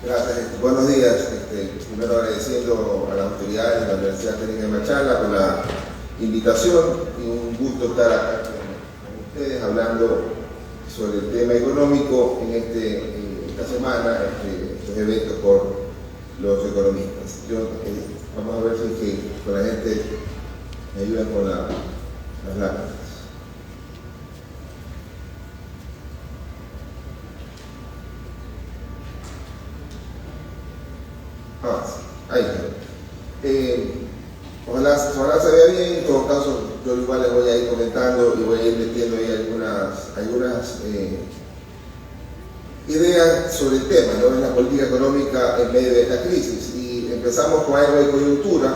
Gracias. Buenos días. Primero agradeciendo a las autoridades de la Universidad Técnica de Machala por la invitación y un gusto estar acá con ustedes hablando sobre el tema económico en esta semana, estos eventos por los economistas. Vamos a ver si es que con la gente me ayudan con las láminas. Ahí está. Ojalá se vea bien. En todo caso, yo igual les voy a ir comentando y voy a ir metiendo ahí algunas ideas sobre el tema, ¿no? En la política económica en medio de esta crisis. Y empezamos con algo de coyuntura,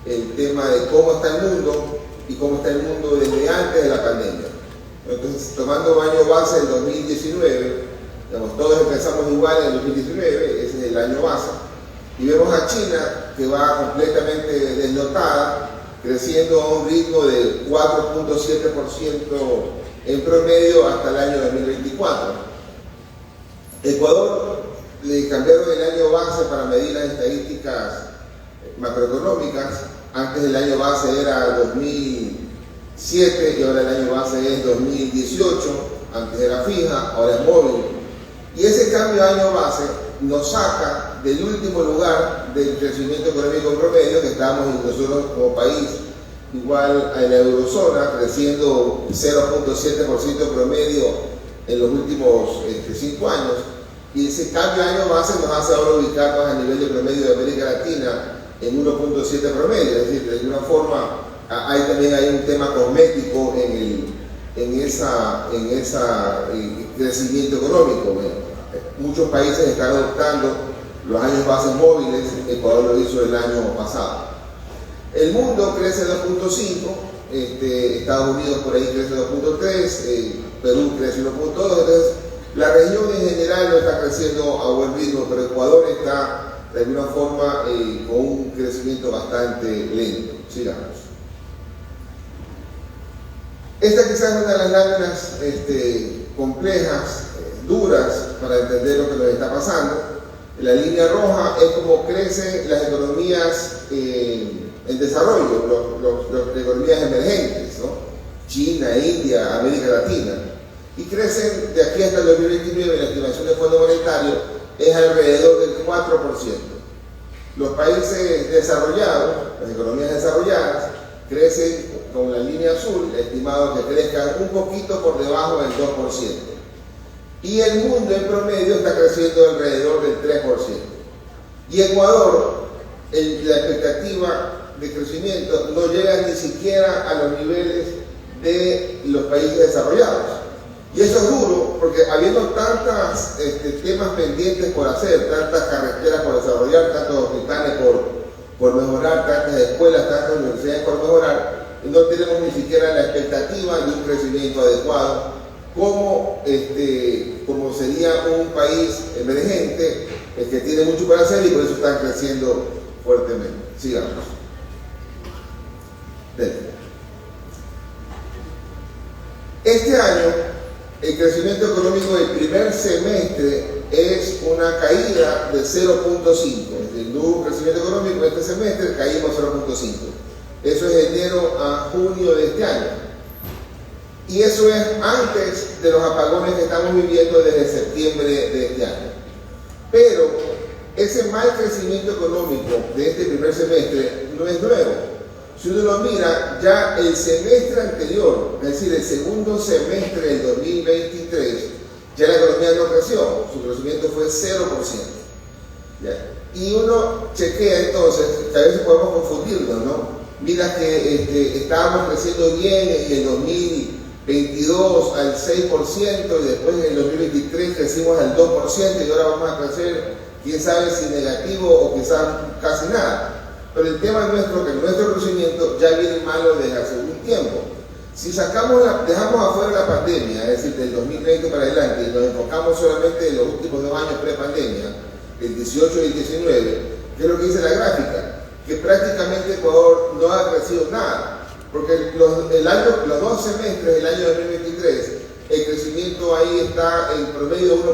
el tema de cómo está el mundo y cómo está el mundo desde antes de la pandemia. Entonces, tomando año base del 2019, digamos, todos empezamos igual en el 2019, ese es el año base. Y vemos a China que va completamente desnotada, creciendo a un ritmo de 4.7% en promedio hasta el año 2024. Ecuador le cambiaron el año base para medir las estadísticas macroeconómicas. Antes el año base era 2007 y ahora el año base es 2018. Antes era fija, ahora es móvil. Y ese cambio de año base nos saca del último lugar del crecimiento económico promedio, que estamos nosotros como país igual a la eurozona, creciendo 0.7% promedio en los últimos 5 años, y ese cambio de año base nos hace ahora ubicarnos a nivel de promedio de América Latina en 1.7 promedio. Es decir, de alguna forma también hay un tema cosmético en ese crecimiento económico. Muchos países están adoptando los años bases móviles. Ecuador lo hizo el año pasado. El mundo crece 2.5, Estados Unidos por ahí crece 2.3, Perú crece 1.2, entonces la región en general no está creciendo a buen ritmo, pero Ecuador está de alguna forma con un crecimiento bastante lento. Sigamos. Esta quizás es una de las láminas complejas, duras para entender lo que nos está pasando. La línea roja es como crecen las economías en desarrollo, las economías emergentes, ¿no? China, India, América Latina, y crecen de aquí hasta el 2029. La estimación del Fondo Monetario es alrededor del 4%. Los países desarrollados, las economías desarrolladas, crecen con la línea azul, estimado que crezcan un poquito por debajo del 2%. Y el mundo en promedio está creciendo alrededor del 3%. Y Ecuador, la expectativa de crecimiento no llega ni siquiera a los niveles de los países desarrollados. Y eso es duro, porque habiendo tantos temas pendientes por hacer, tantas carreteras por desarrollar, tantos hospitales por mejorar, tantas escuelas, tantas universidades por mejorar, no tenemos ni siquiera la expectativa de un crecimiento adecuado como sería un país emergente, que tiene mucho para hacer, y por eso están creciendo fuertemente. Sigamos. Este año, el crecimiento económico del primer semestre es una caída de 0.5. No hubo crecimiento económico este semestre, caímos 0.5. Eso es de enero a junio de este año. Y eso es antes de los apagones que estamos viviendo desde septiembre de este año. Pero ese mal crecimiento económico de este primer semestre no es nuevo. Si uno lo mira, ya el semestre anterior, es decir, el segundo semestre del 2023, ya la economía no creció, su crecimiento fue 0%. ¿Ya? Y uno chequea entonces, que a veces podemos confundirnos, ¿no? Mira que estábamos creciendo bien en el 2022 al 6%, y después en el 2023 crecimos al 2%, y ahora vamos a crecer, quién sabe si negativo o quizás casi nada. Pero el tema nuestro, que nuestro crecimiento ya viene malo desde hace un tiempo. Si dejamos afuera la pandemia, es decir, del 2020 para adelante, y nos enfocamos solamente en los últimos 2 años pre-pandemia, el 18 y el 19, ¿qué es lo que dice la gráfica? Que prácticamente Ecuador no ha crecido nada, porque los 2 semestres del año 2023, el crecimiento ahí está en promedio 1%.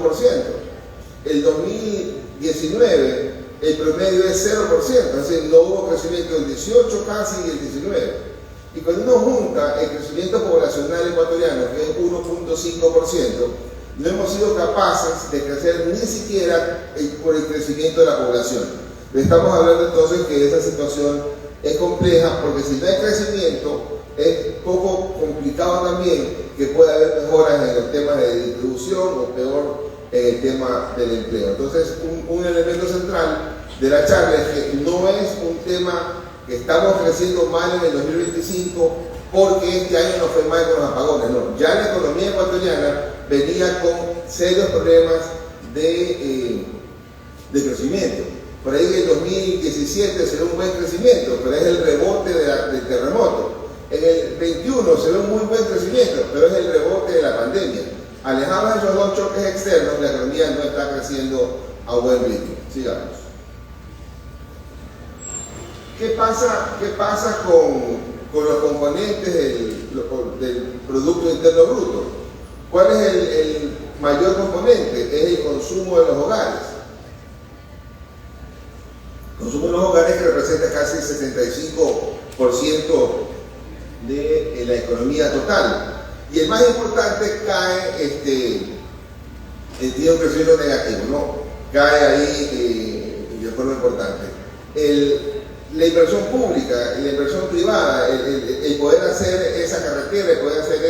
El 2022 2019 el promedio es 0%, es decir, no hubo crecimiento del 18 casi y el 19. Y cuando uno junta el crecimiento poblacional ecuatoriano, que es 1.5%, no hemos sido capaces de crecer ni siquiera por el crecimiento de la población. Estamos hablando entonces que esa situación es compleja, porque si no hay crecimiento, es poco complicado también que pueda haber mejoras en los temas de distribución o peor en el tema del empleo. Entonces, un elemento central de la charla es que no es un tema que estamos creciendo mal en el 2025 porque este año no fue mal con los apagones, no. Ya la economía ecuatoriana venía con serios problemas de crecimiento. Por ahí en el 2017 se ve un buen crecimiento, pero es el rebote del terremoto. En el 21 se ve un muy buen crecimiento, pero es el rebote de la pandemia. Alejados de esos dos choques externos, la economía no está creciendo a buen ritmo. Sigamos. ¿Qué pasa con los componentes del Producto Interno Bruto? ¿Cuál es el mayor componente? Es el consumo de los hogares. El consumo de los hogares que representa casi el 75% de la economía total. Y el más importante tiene un crecimiento negativo, ¿no? Cae ahí de forma importante. La inversión pública y la inversión privada, el poder hacer esa carretera, el poder hacer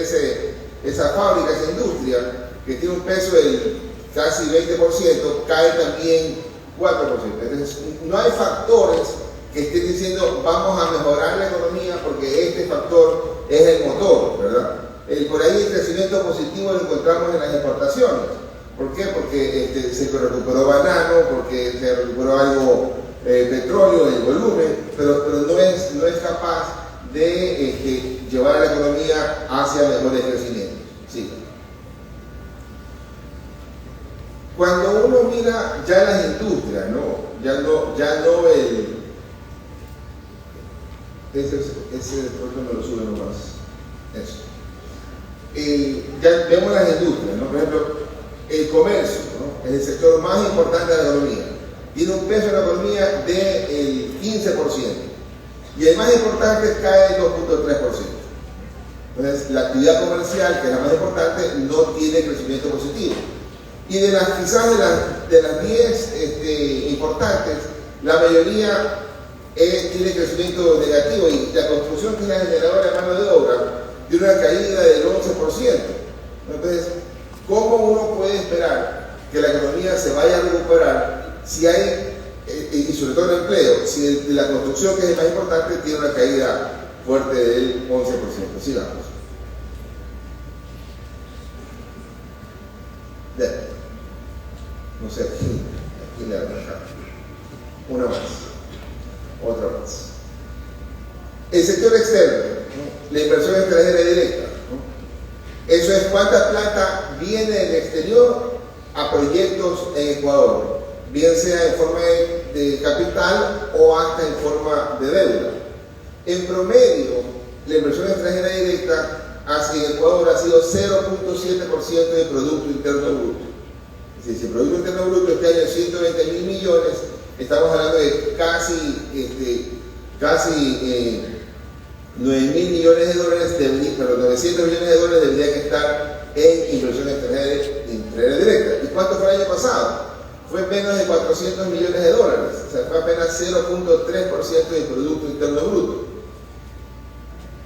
esa fábrica, esa industria, que tiene un peso del casi 20%, cae también 4%. Entonces, no hay factores que estén diciendo vamos a mejorar la economía porque este factor es el motor, ¿verdad? Por ahí el crecimiento positivo lo encontramos en las exportaciones. ¿Por qué? Porque se recuperó banano, porque se recuperó algo petróleo, el volumen, pero no es capaz de llevar a la economía hacia mejores crecimientos. Sí. Cuando uno mira ya las industrias, ya no ese otro me lo sube nomás. Eso. Ya vemos las industrias, ¿no? Por ejemplo, el comercio, ¿no? Es el sector más importante de la economía. Tiene un peso en la economía del 15%. Y el más importante cae del 2.3%. Entonces, la actividad comercial, que es la más importante, no tiene crecimiento positivo. Y quizás de las 10 importantes, la mayoría tiene crecimiento negativo. Y la construcción, que es la generadora de mano de obra, tiene una caída del 11%. Entonces, ¿cómo uno puede esperar que la economía se vaya a recuperar si hay, y sobre todo el empleo, si la construcción, que es el más importante, tiene una caída fuerte del 11%? Sigamos. No sé, aquí le hago acá. Una más. Otra más. El sector externo, ¿no? La inversión extranjera directa, ¿no? Eso es cuánta plata viene del exterior a proyectos en Ecuador, bien sea en forma de capital o hasta en forma de deuda. En promedio, la inversión extranjera directa hacia Ecuador ha sido 0.7% del Producto Interno Bruto. Es decir, si el Producto Interno Bruto este año es 120.000 millones, estamos hablando de casi 9.000 millones de dólares, pero 900 millones de dólares deberían estar en inversión extranjera directa. ¿Y cuánto fue el año pasado? Fue menos de 400 millones de dólares, o sea, fue apenas 0.3% del Producto Interno Bruto.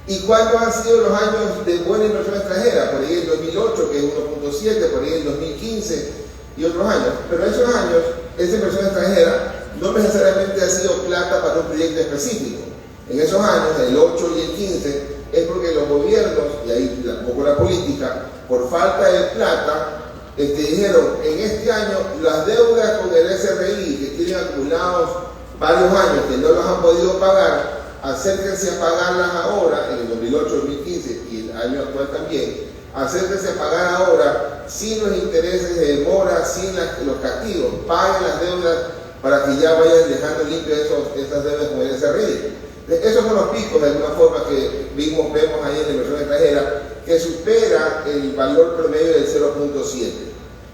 ¿Y cuántos han sido los años de buena inversión extranjera? Por ahí el 2008, que es 1.7, por ahí el 2015 y otros años. Pero en esos años, esa inversión extranjera no necesariamente ha sido plata para un proyecto específico. En esos años, el 8 y el 15, es porque los gobiernos, y ahí un poco la política, por falta de plata, dijeron, en este año las deudas con el SRI que tienen acumulados varios años que no los han podido pagar, acérquense a pagarlas ahora, en el 2008, 2015 y el año actual también, acérquense a pagar ahora sin los intereses de demora, sin los castigos, paguen las deudas para que ya vayan dejando limpias esas deudas con el SRI. Esos son los picos de alguna forma que vemos ahí en la inversión extranjera, que supera el valor promedio del 0.7.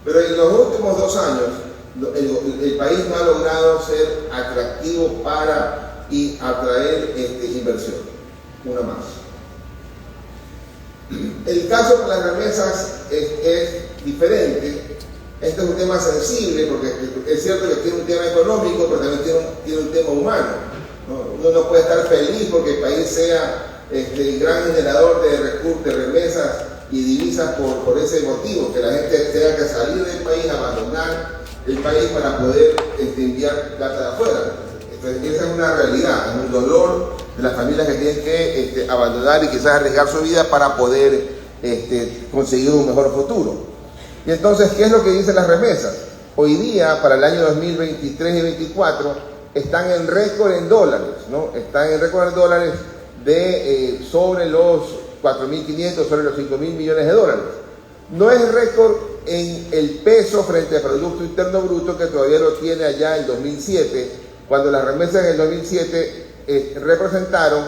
Pero en los últimos 2 años, el país no ha logrado ser atractivo para y atraer inversión. Una más. El caso con las remesas es diferente. Este es un tema sensible porque es cierto que tiene un tema económico, pero también tiene un tema humano, ¿no? Uno no puede estar feliz porque el país sea el gran generador de recursos, de remesas y divisas por ese motivo, que la gente tenga que salir del país, abandonar el país para poder enviar plata de afuera. Entonces, esa es una realidad, es un dolor de las familias que tienen que abandonar y quizás arriesgar su vida para poder conseguir un mejor futuro. Y entonces, ¿qué es lo que dicen las remesas? Hoy día, para el año 2023 y 2024, están en récord en dólares, ¿no? Están en récord en dólares de sobre los 4.500, sobre los 5.000 millones de dólares. No es récord en el peso frente al Producto Interno Bruto, que todavía lo tiene allá en 2007, cuando las remesas en el 2007 representaron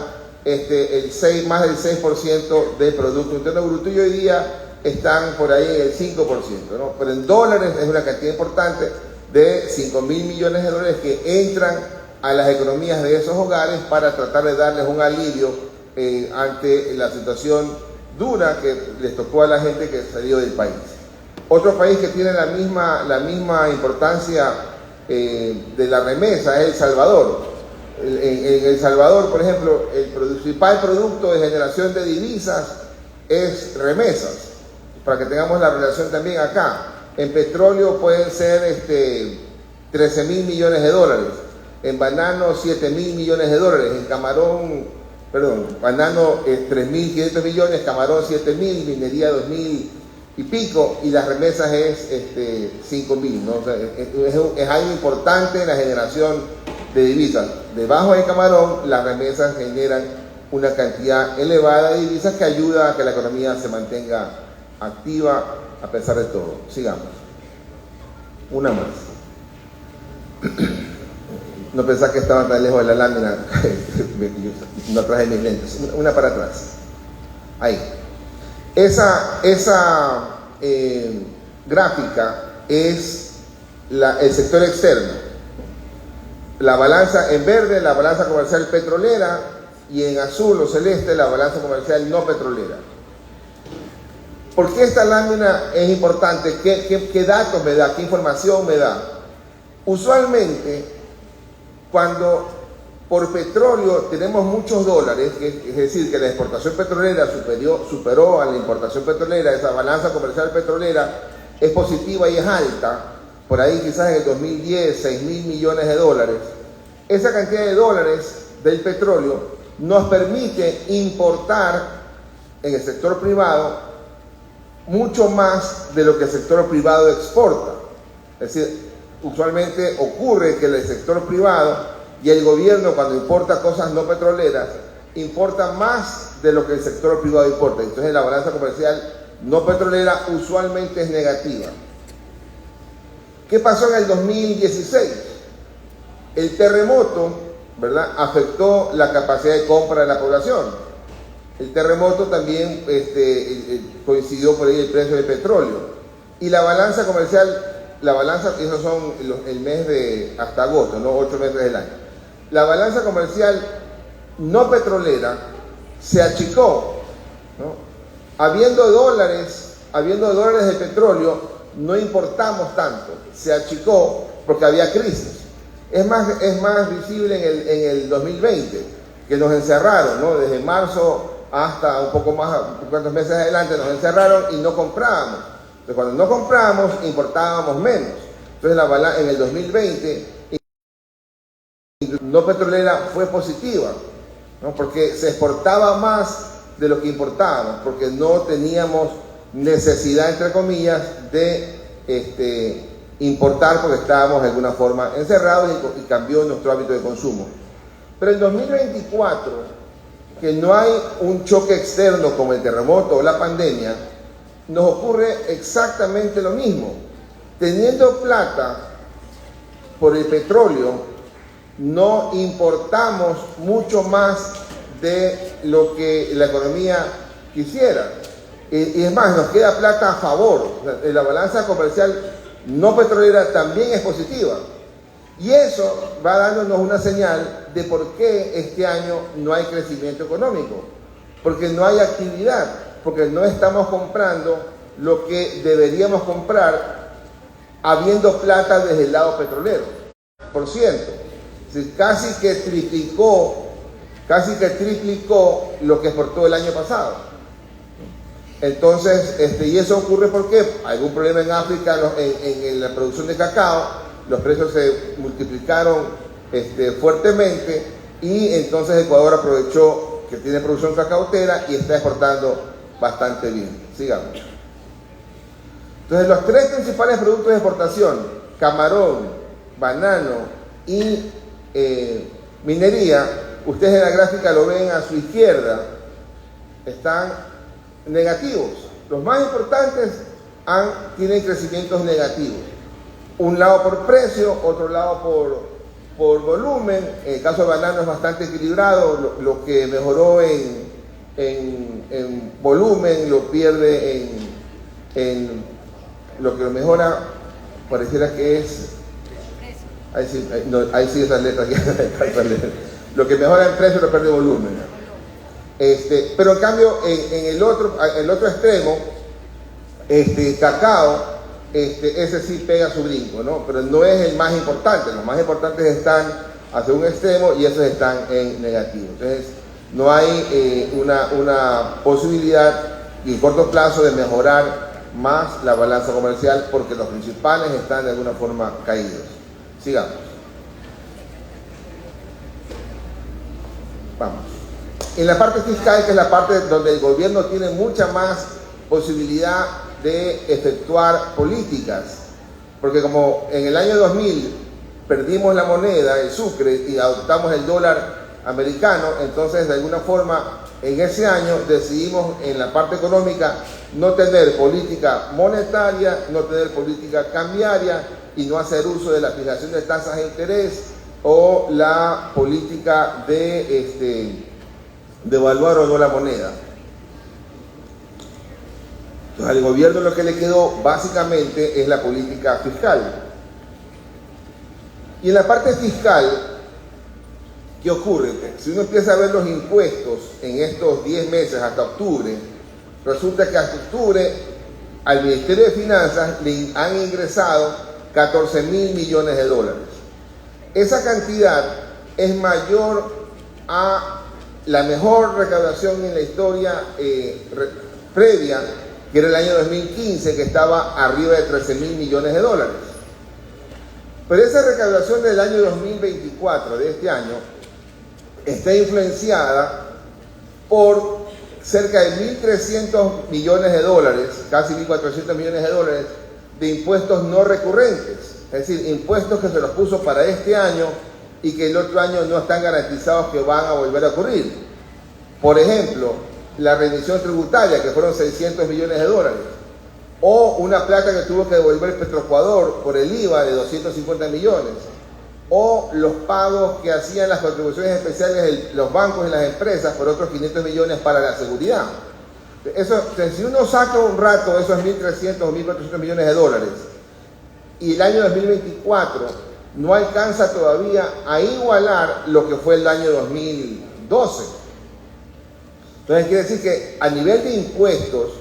más del 6% del Producto Interno Bruto, y hoy día están por ahí en el 5%, ¿no? Pero en dólares es una cantidad importante de 5.000 millones de dólares que entran a las economías de esos hogares para tratar de darles un alivio ante la situación dura que les tocó a la gente que salió del país. Otro país que tiene la misma importancia de la remesa es El Salvador. En El Salvador, por ejemplo, el principal producto de generación de divisas es remesas, para que tengamos la relación también acá. En petróleo pueden ser 13.000 millones de dólares, en banano 7.000 millones de dólares, en camarón, banano 3.500 millones, camarón 7.000, minería 2.000 y pico, y las remesas es 5.000, ¿no? O sea, es algo importante en la generación de divisas. Debajo del camarón, las remesas generan una cantidad elevada de divisas que ayuda a que la economía se mantenga activa a pesar de todo. Sigamos. Una más. No pensás que estaba tan lejos de la lámina. No traje mis lentes. Una para atrás. Ahí. Esa gráfica es el sector externo. La balanza en verde, la balanza comercial petrolera, y en azul o celeste, la balanza comercial no petrolera. ¿Por qué esta lámina es importante? ¿Qué datos me da? ¿Qué información me da? Usualmente, cuando por petróleo tenemos muchos dólares, es decir, que la exportación petrolera superó a la importación petrolera, esa balanza comercial petrolera es positiva y es alta, por ahí quizás en el 2010, 6.000 millones de dólares. Esa cantidad de dólares del petróleo nos permite importar en el sector privado mucho más de lo que el sector privado exporta. Es decir, usualmente ocurre que el sector privado y el gobierno, cuando importa cosas no petroleras, importa más de lo que el sector privado importa. Entonces la balanza comercial no petrolera usualmente es negativa. ¿Qué pasó en el 2016? El terremoto, ¿verdad?, afectó la capacidad de compra de la población. El terremoto también coincidió por ahí el precio del petróleo. Y la balanza comercial, esos son el mes de hasta agosto, ¿no? 8 meses del año. La balanza comercial no petrolera se achicó, ¿no? Habiendo dólares de petróleo, no importamos tanto, se achicó porque había crisis. Es más visible en el 2020, que nos encerraron, ¿no? Desde marzo hasta un poco más, cuantos meses adelante nos encerraron y no comprábamos. Entonces, cuando no comprábamos, importábamos menos. Entonces, en el 2020, no petrolera fue positiva, ¿no? Porque se exportaba más de lo que importábamos, porque no teníamos necesidad, entre comillas, de importar, porque estábamos de alguna forma encerrados y cambió nuestro hábito de consumo. Pero en 2024, que no hay un choque externo como el terremoto o la pandemia, nos ocurre exactamente lo mismo. Teniendo plata por el petróleo, no importamos mucho más de lo que la economía quisiera. Y es más, nos queda plata a favor. La balanza comercial no petrolera también es positiva. Y eso va dándonos una señal de por qué este año no hay crecimiento económico. Porque no hay actividad, porque no estamos comprando lo que deberíamos comprar habiendo plata desde el lado petrolero. Por ciento, casi que triplicó lo que exportó el año pasado. Entonces, y eso ocurre porque hay algún problema en África en la producción de cacao. Los precios se multiplicaron fuertemente y entonces Ecuador aprovechó que tiene producción cacautera y está exportando bastante bien. Sigamos. Entonces los tres principales productos de exportación, camarón, banano y minería, ustedes en la gráfica lo ven a su izquierda, están negativos. Los más importantes tienen crecimientos negativos. Un lado por precio, otro lado por volumen. En el caso de banano es bastante equilibrado. Lo que mejoró en volumen lo pierde en lo que lo mejora, pareciera que es... Ahí sí esas letras. Lo que mejora en precio lo pierde en volumen. Pero en cambio, en el otro extremo, cacao, ese sí pega su brinco, ¿no? Pero no es el más importante. Los más importantes están hacia un extremo y esos están en negativo. Entonces, no hay una posibilidad en corto plazo de mejorar más la balanza comercial porque los principales están de alguna forma caídos. Sigamos. Vamos. En la parte fiscal, que es la parte donde el gobierno tiene mucha más posibilidad de efectuar políticas, porque como en el año 2000 perdimos la moneda, el sucre, y adoptamos el dólar americano, entonces de alguna forma en ese año decidimos en la parte económica no tener política monetaria, no tener política cambiaria y no hacer uso de la fijación de tasas de interés o la política de devaluar o no la moneda. Entonces, al gobierno lo que le quedó básicamente es la política fiscal. Y en la parte fiscal, ¿qué ocurre? Si uno empieza a ver los impuestos en estos 10 meses hasta octubre, resulta que hasta octubre al Ministerio de Finanzas le han ingresado 14.000 millones de dólares. Esa cantidad es mayor a la mejor recaudación en la historia previa, que era el año 2015, que estaba arriba de 13.000 millones de dólares. Pero esa recaudación del año 2024, de este año, está influenciada por cerca de 1.300 millones de dólares, casi 1.400 millones de dólares, de impuestos no recurrentes. Es decir, impuestos que se los puso para este año y que el otro año no están garantizados que van a volver a ocurrir. Por ejemplo, la rendición tributaria, que fueron 600 millones de dólares, o una plata que tuvo que devolver Petroecuador por el IVA de 250 millones, o los pagos que hacían las contribuciones especiales los bancos y las empresas por otros 500 millones para la seguridad. Eso, si uno saca un rato esos 1.300 o 1.400 millones de dólares y el año 2024 no alcanza todavía a igualar lo que fue el año 2012. Entonces quiere decir que a nivel de impuestos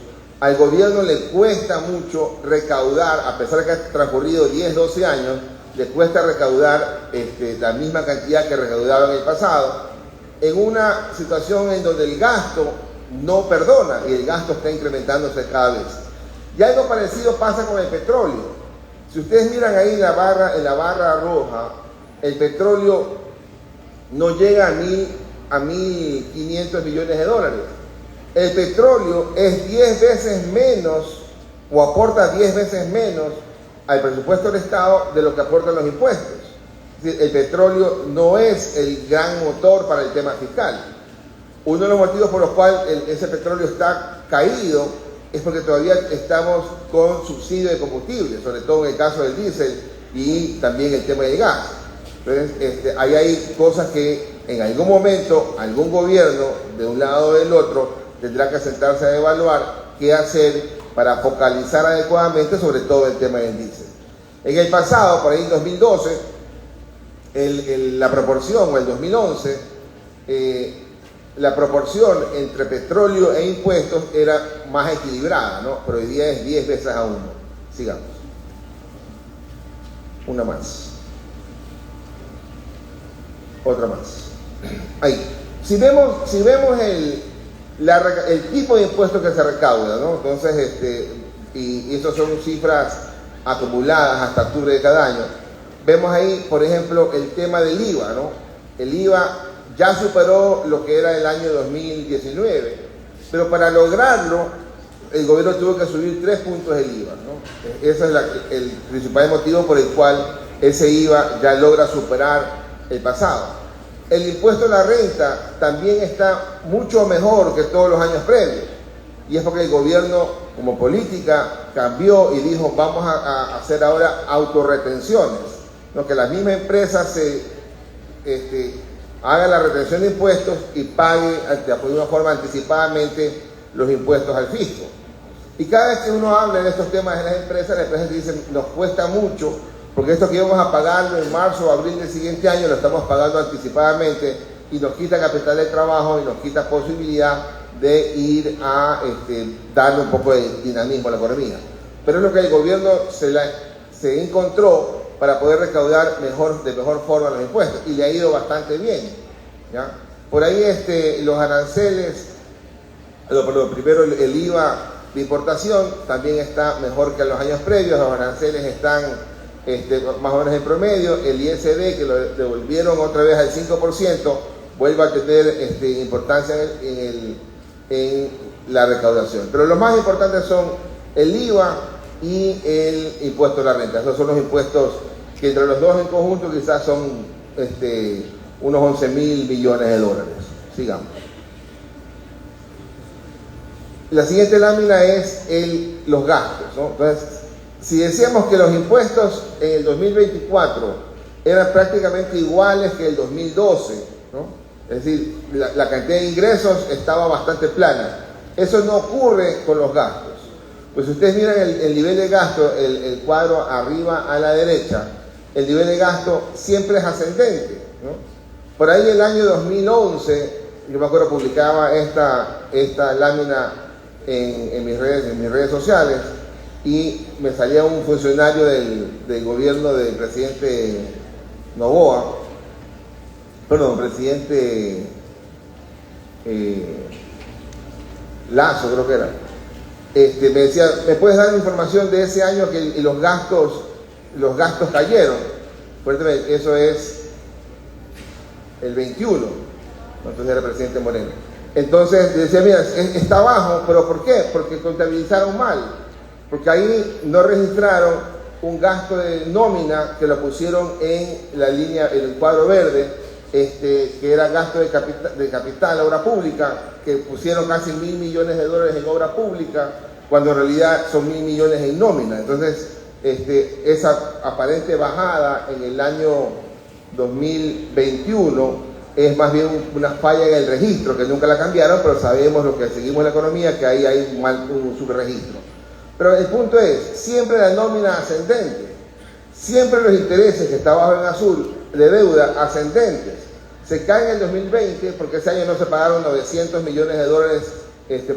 al gobierno le cuesta mucho recaudar, a pesar de que ha transcurrido 10, 12 años, le cuesta recaudar la misma cantidad que recaudaba en el pasado, en una situación en donde el gasto no perdona y el gasto está incrementándose cada vez. Y algo parecido pasa con el petróleo. Si ustedes miran ahí en la barra roja, el petróleo no llega a 1.500 millones de dólares. El petróleo es 10 veces menos o aporta 10 veces menos al presupuesto del Estado de lo que aportan los impuestos. Es decir, el petróleo no es el gran motor para el tema fiscal. Uno de los motivos por los cuales ese petróleo está caído es porque todavía estamos con subsidio de combustible, sobre todo en el caso del diésel y también el tema del gas. Entonces, ahí hay cosas que en algún momento algún gobierno de un lado o del otro tendrá que sentarse a evaluar qué hacer para focalizar adecuadamente sobre todo el tema del diésel. En el pasado, por ahí en 2012, la proporción, o el 2011, la proporción entre petróleo e impuestos era más equilibrada, ¿no? Pero hoy día es 10 veces a 1. Sigamos. Una más. Otra más. Ahí. Si vemos el tipo de impuestos que se recauda, ¿no? Entonces, y estas son cifras acumuladas hasta octubre de cada año. Vemos ahí, por ejemplo, el tema del IVA, ¿no? El IVA ya superó lo que era el año 2019, pero para lograrlo, el gobierno tuvo que subir 3 puntos el IVA, ¿no? Ese es el principal motivo por el cual ese IVA ya logra superar el pasado. El impuesto a la renta también está mucho mejor que todos los años previos, y es porque el gobierno, como política, cambió y dijo, vamos a hacer ahora autorretenciones, ¿no? Que las mismas empresas hagan la retención de impuestos y paguen de una forma anticipadamente los impuestos al fisco. Y cada vez que uno habla de estos temas en las empresas dicen, nos cuesta mucho, porque esto que íbamos a pagarlo en marzo o abril del siguiente año lo estamos pagando anticipadamente y nos quita capital de trabajo y nos quita posibilidad de ir a darle un poco de dinamismo a la economía. Pero es lo que el gobierno se encontró para poder recaudar de mejor forma los impuestos, y le ha ido bastante bien, ¿ya? Por ahí los aranceles, primero el IVA de importación también está mejor que en los años previos, los aranceles están más o menos en promedio, el ISD, que lo devolvieron otra vez al 5%, vuelve a tener importancia en la recaudación. Pero los más importantes son el IVA y el impuesto a la renta. Esos son los impuestos que entre los dos en conjunto quizás son unos 11.000 millones de dólares. Sigamos. La siguiente lámina es los gastos, ¿no? Entonces, si decíamos que los impuestos en el 2024 eran prácticamente iguales que el 2012, ¿no? Es decir, la cantidad de ingresos estaba bastante plana. Eso no ocurre con los gastos. Pues si ustedes miran el nivel de gasto, el cuadro arriba a la derecha, el nivel de gasto siempre es ascendente, ¿no? Por ahí el año 2011, yo me acuerdo publicaba esta lámina en mis redes sociales, y me salía un funcionario del gobierno del presidente Noboa, presidente Lazo creo que era. Me decía, ¿me puedes dar información de ese año que los gastos cayeron? Fuertemente, eso es el 21, entonces era el presidente Moreno. Entonces decía, mira, está bajo, ¿pero por qué? Porque contabilizaron mal, porque ahí no registraron un gasto de nómina que lo pusieron en la línea, en el cuadro verde, que era gasto de capital, obra pública, que pusieron casi 1.000 millones de dólares en obra pública, cuando en realidad son 1.000 millones en nómina. Entonces, esa aparente bajada en el año 2021 es más bien una falla en el registro, que nunca la cambiaron, pero sabemos lo que seguimos en la economía, que ahí hay un subregistro. Pero el punto es, siempre la nómina ascendente, siempre los intereses, que está abajo en azul, de deuda ascendentes, se caen en el 2020, porque ese año no se pagaron 900 millones de dólares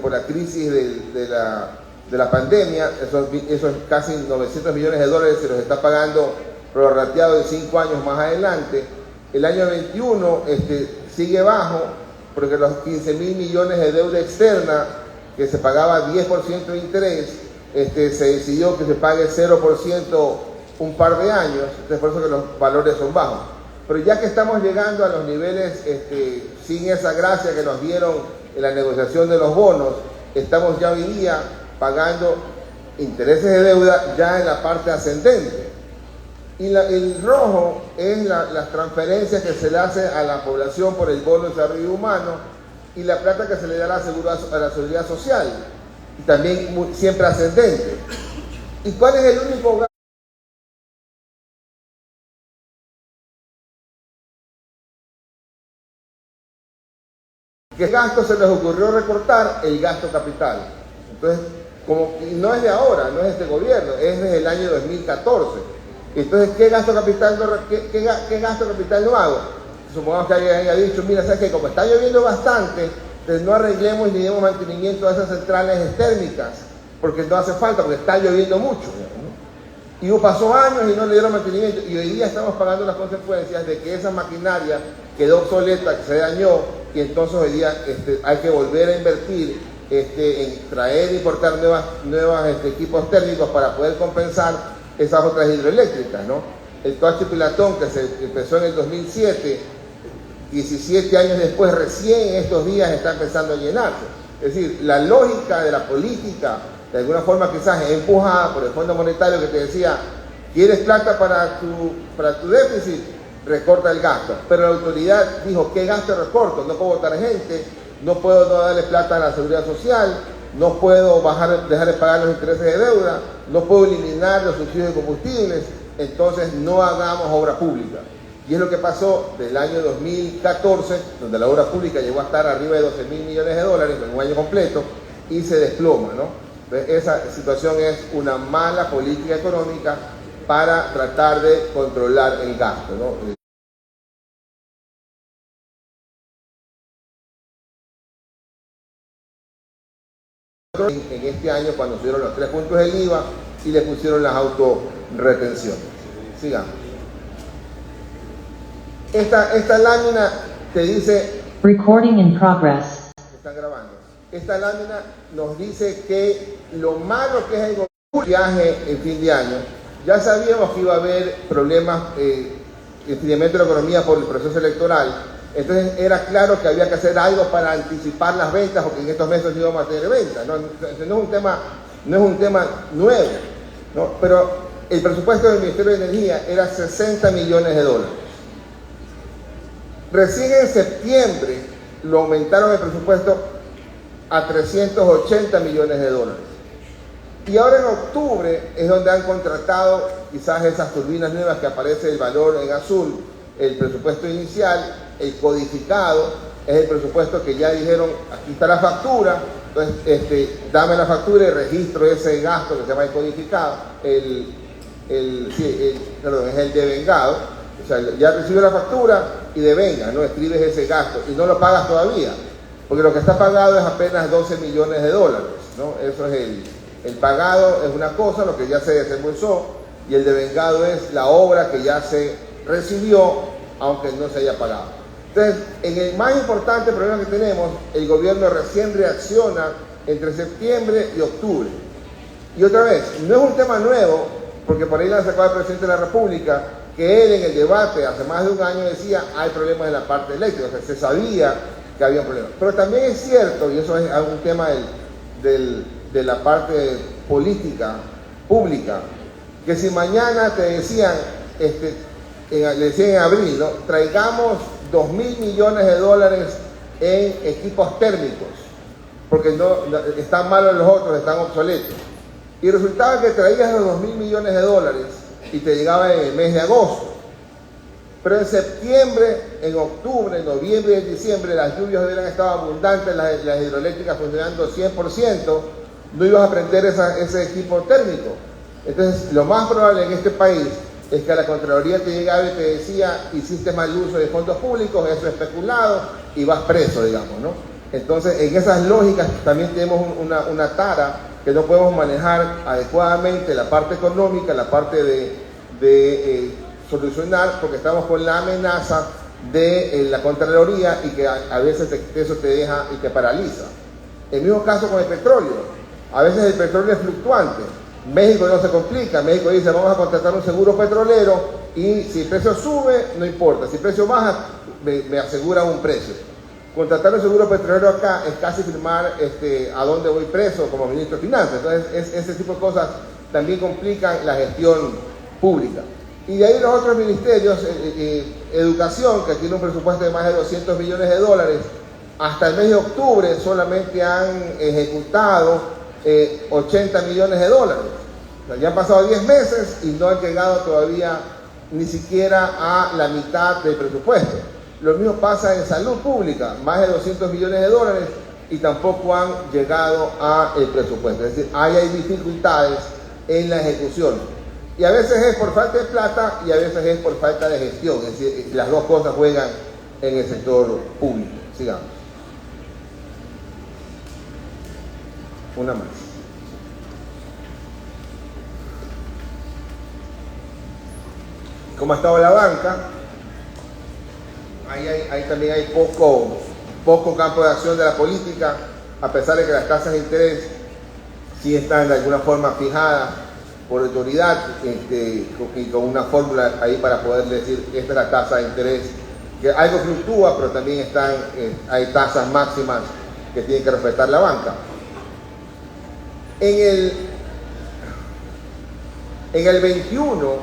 por la crisis de la pandemia. Esos casi 900 millones de dólares se los está pagando prorrateado en 5 años más adelante. El año 21 sigue bajo, porque los 15.000 millones de deuda externa, que se pagaba 10% de interés, se decidió que se pague 0% un par de años. Entonces, por eso que los valores son bajos. Pero ya que estamos llegando a los niveles sin esa gracia que nos dieron en la negociación de los bonos, estamos ya hoy día pagando intereses de deuda ya en la parte ascendente. Y el rojo es las transferencias que se le hace a la población por el bono de desarrollo humano y la plata que se le da a la seguridad social, y también siempre ascendente. ¿Y cuál es el único gasto? ¿Qué gasto se les ocurrió recortar? El gasto capital. Entonces, como no es de ahora, no es de este gobierno, es desde el año 2014. Entonces, ¿qué gasto capital no hago? Supongamos que alguien haya dicho, mira, ¿sabes qué? Como está lloviendo bastante, entonces no arreglemos ni demos mantenimiento a esas centrales térmicas, porque no hace falta, porque está lloviendo mucho, ¿no? Y pasó años y no le dieron mantenimiento, y hoy día estamos pagando las consecuencias de que esa maquinaria quedó obsoleta, que se dañó, y entonces hoy día hay que volver a invertir en traer e importar nuevos equipos térmicos para poder compensar esas otras hidroeléctricas, ¿no? El Toachi Pilatón, que se empezó en el 2007, 17 años después, recién en estos días está empezando a llenarse. Es decir, la lógica de la política, de alguna forma quizás empujada por el Fondo Monetario que te decía, ¿quieres plata para tu déficit? Recorta el gasto. Pero la autoridad dijo, ¿qué gasto recorto? No puedo votar gente, no puedo no darle plata a la seguridad social, no puedo dejar de pagar los intereses de deuda, no puedo eliminar los subsidios de combustibles, entonces no hagamos obra pública. Y es lo que pasó del año 2014, donde la obra pública llegó a estar arriba de 12.000 millones de dólares en un año completo y se desploma, ¿no? Entonces, esa situación es una mala política económica para tratar de controlar el gasto, ¿no? En este año, cuando subieron los 3 puntos del IVA y le pusieron las autorretenciones. Sigamos. Esta lámina te dice... Recording in progress. Están grabando. Esta lámina nos dice que lo malo que es el viaje en fin de año, ya sabíamos que iba a haber problemas en enfriamiento de la economía por el proceso electoral. Entonces era claro que había que hacer algo para anticipar las ventas, porque en estos meses íbamos a tener ventas. No es un tema nuevo, ¿no? Pero el presupuesto del Ministerio de Energía era 60 millones de dólares. Recién en septiembre lo aumentaron el presupuesto a 380 millones de dólares. Y ahora en octubre es donde han contratado quizás esas turbinas nuevas que aparece el valor en azul, el presupuesto inicial, el codificado, es el presupuesto que ya dijeron, aquí está la factura, entonces dame la factura y registro ese gasto que se llama el codificado, es el devengado, o sea, ya recibe la factura y devenga, no escribes ese gasto y no lo pagas todavía, porque lo que está pagado es apenas 12 millones de dólares, ¿no? Eso es el pagado es una cosa, lo que ya se desembolsó, y el devengado es la obra que ya se recibió, aunque no se haya pagado. Entonces, en el más importante problema que tenemos, el gobierno recién reacciona entre septiembre y octubre. Y otra vez, no es un tema nuevo, porque por ahí la sacó el presidente de la República, que él en el debate hace más de un año decía, hay problemas en la parte eléctrica, o sea, se sabía que había problemas. Pero también es cierto, y eso es un tema de la parte política, pública, que si mañana te decían, le decían en abril, ¿no? Traigamos 2.000 millones de dólares en equipos térmicos, porque están malos los otros, están obsoletos. Y resultaba que traías los 2.000 millones de dólares y te llegaba en el mes de agosto. Pero en septiembre, en octubre, en noviembre y en diciembre las lluvias hubieran estado abundantes, las hidroeléctricas funcionando 100%, no ibas a prender ese equipo térmico. Entonces, lo más probable en este país es que a la Contraloría te llegaba y te decía, hiciste mal uso de fondos públicos, eso es especulado, y vas preso, digamos, ¿no? Entonces, en esas lógicas también tenemos una tara que no podemos manejar adecuadamente la parte económica, la parte de solucionar, porque estamos con la amenaza de la Contraloría y que a veces eso te deja y te paraliza. El mismo caso con el petróleo. A veces el petróleo es fluctuante. México no se complica. México dice, vamos a contratar un seguro petrolero y si el precio sube, no importa. Si el precio baja, me asegura un precio. Contratar un seguro petrolero acá es casi firmar a dónde voy preso como ministro de Finanzas. Entonces, ese tipo de cosas también complican la gestión pública. Y de ahí los otros ministerios, educación, que tiene un presupuesto de más de 200 millones de dólares, hasta el mes de octubre solamente han ejecutado 80 millones de dólares. O sea, ya han pasado 10 meses y no han llegado todavía ni siquiera a la mitad del presupuesto. Lo mismo pasa en salud pública, más de 200 millones de dólares y tampoco han llegado al presupuesto. Es decir, hay dificultades en la ejecución. Y a veces es por falta de plata y a veces es por falta de gestión. Es decir, las dos cosas juegan en el sector público. Sigamos. Una más. ¿Cómo ha estado la banca? Ahí también hay poco campo de acción de la política, a pesar de que las tasas de interés sí están de alguna forma fijadas por autoridad y con una fórmula ahí para poder decir esta es la tasa de interés, que algo fluctúa, pero también hay tasas máximas que tiene que respetar la banca. En el 21,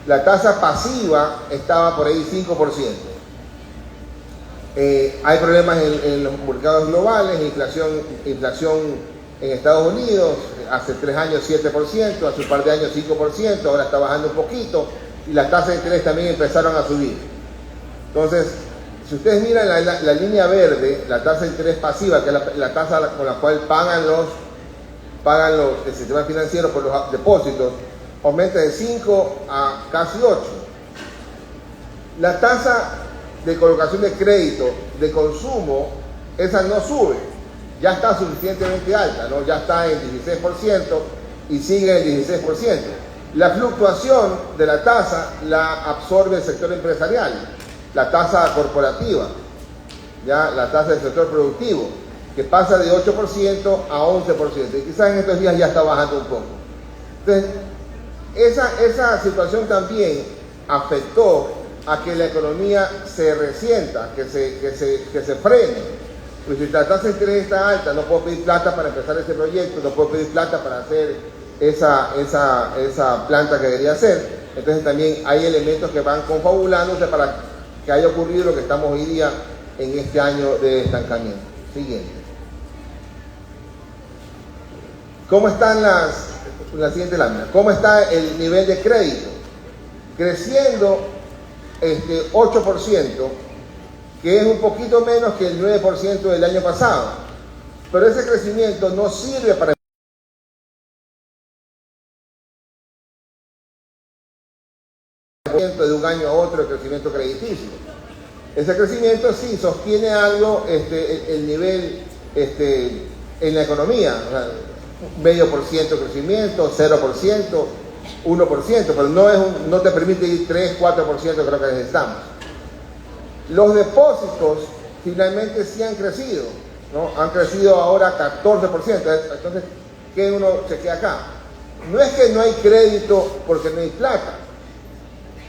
la tasa pasiva estaba por ahí 5%. Hay problemas en los mercados globales, inflación en Estados Unidos, hace 3 años 7%, hace un par de años 5%, ahora está bajando un poquito, y las tasas de interés también empezaron a subir. Entonces, si ustedes miran la línea verde, la tasa de interés pasiva, que es la tasa con la cual pagan el sistema financiero por los depósitos, aumenta de 5 a casi 8. La tasa de colocación de crédito de consumo, esa no sube, ya está suficientemente alta, ¿no? Ya está en 16% y sigue en 16%. La fluctuación de la tasa la absorbe el sector empresarial, la tasa corporativa, ya la tasa del sector productivo, que pasa de 8% a 11%, y quizás en estos días ya está bajando un poco. Entonces, esa situación también afectó a que la economía se resienta, que se frene. Pues si la tasa de interés está alta, no puedo pedir plata para empezar ese proyecto, no puedo pedir plata para hacer esa planta que quería hacer. Entonces también hay elementos que van confabulándose para que haya ocurrido lo que estamos hoy día en este año de estancamiento. Siguiente. ¿Cómo están la siguiente lámina? ¿Cómo está el nivel de crédito? Creciendo 8%, que es un poquito menos que el 9% del año pasado. Pero ese crecimiento no sirve para de un año a otro el crecimiento crediticio. Ese crecimiento sí sostiene algo el nivel en la economía, o sea, 0,5% crecimiento, 0%, 1%, pero no te permite ir 3, 4%, creo que necesitamos. Los depósitos finalmente sí han crecido, ¿no? Han crecido ahora 14%. Entonces, ¿qué uno se queda acá? No es que no hay crédito porque no hay plata,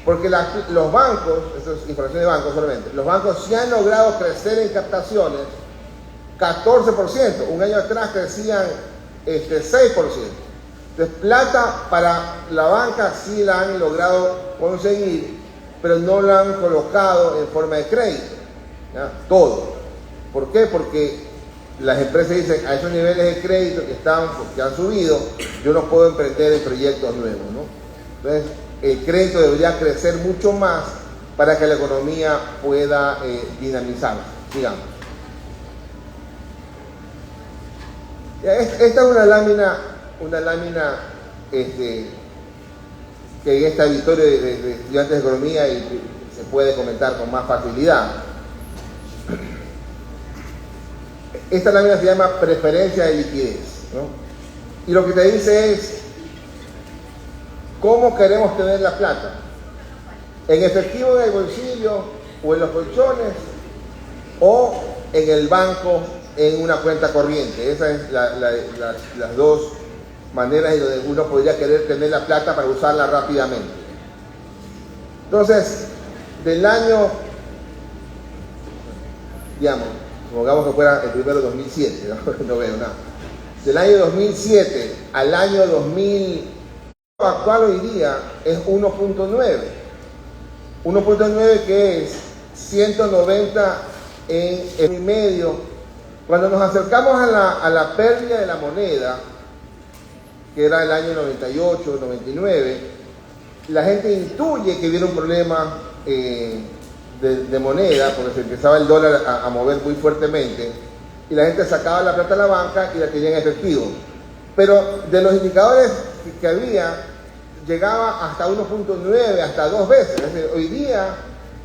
porque los bancos, esto es información de bancos solamente, los bancos sí han logrado crecer en captaciones 14%. Un año atrás crecían 6%. Entonces, plata para la banca sí la han logrado conseguir, pero no la han colocado en forma de crédito, ¿ya? Todo. ¿Por qué? Porque las empresas dicen, a esos niveles de crédito que han subido, yo no puedo emprender en proyectos nuevos, ¿no? Entonces, el crédito debería crecer mucho más para que la economía pueda dinamizarse. Sigamos. Esta es una lámina que en esta auditorio de estudiantes de economía y se puede comentar con más facilidad. Esta lámina se llama preferencia de liquidez, ¿no? Y lo que te dice es cómo queremos tener la plata, en efectivo en el bolsillo o en los colchones o en el banco en una cuenta corriente. Esas es las dos maneras en donde uno podría querer tener la plata para usarla rápidamente. Entonces, del año, digamos, supongamos que fuera el primero 2007, no veo nada. Del año 2007 al año 2000 actual hoy día es 1.9. 1.9 que es 190 en y medio. Cuando nos acercamos a la pérdida de la moneda, que era el año 98, 99, la gente intuye que viene un problema de moneda, porque se empezaba el dólar a mover muy fuertemente, y la gente sacaba la plata a la banca y la tenía en efectivo. Pero de los indicadores que había, llegaba hasta 1.9, hasta 2 veces. Es decir, hoy día,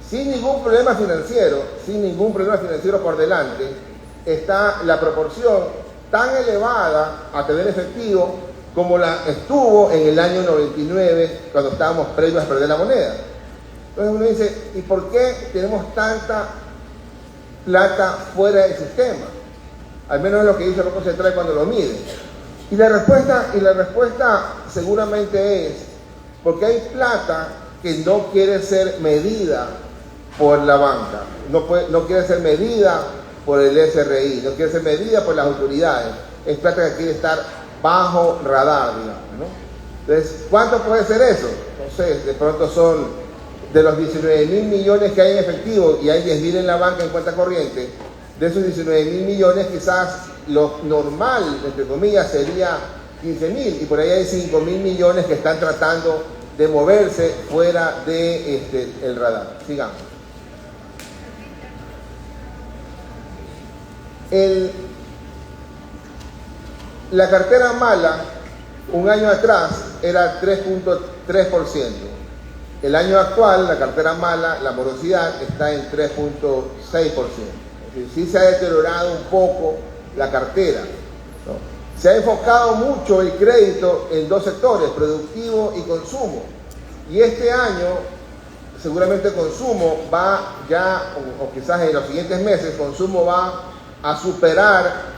sin ningún problema financiero por delante, está la proporción tan elevada a tener efectivo como la estuvo en el año 99, cuando estábamos previos a perder la moneda. Entonces uno dice, ¿y por qué tenemos tanta plata fuera del sistema? Al menos es lo que dice el Banco Central cuando lo mide. Y la respuesta seguramente es porque hay plata que no quiere ser medida por la banca, no quiere ser medida por el SRI, no quiere ser medida por las autoridades. Es plata que quiere estar bajo radar, digamos, ¿no? Entonces, ¿cuánto puede ser eso? No sé, de pronto son de los 19.000 millones que hay en efectivo y hay 10.000 en la banca en cuenta corriente. De esos 19.000 millones, quizás lo normal, entre comillas, sería 15.000, y por ahí hay 5.000 millones que están tratando de moverse fuera de el radar. Sigamos. La cartera mala, un año atrás, era 3.3%. El año actual, la cartera mala, la morosidad, está en 3.6%. Sí se ha deteriorado un poco la cartera, ¿no? Se ha enfocado mucho el crédito en 2 sectores, productivo y consumo. Y este año, seguramente consumo va ya, o quizás en los siguientes meses, consumo va a superar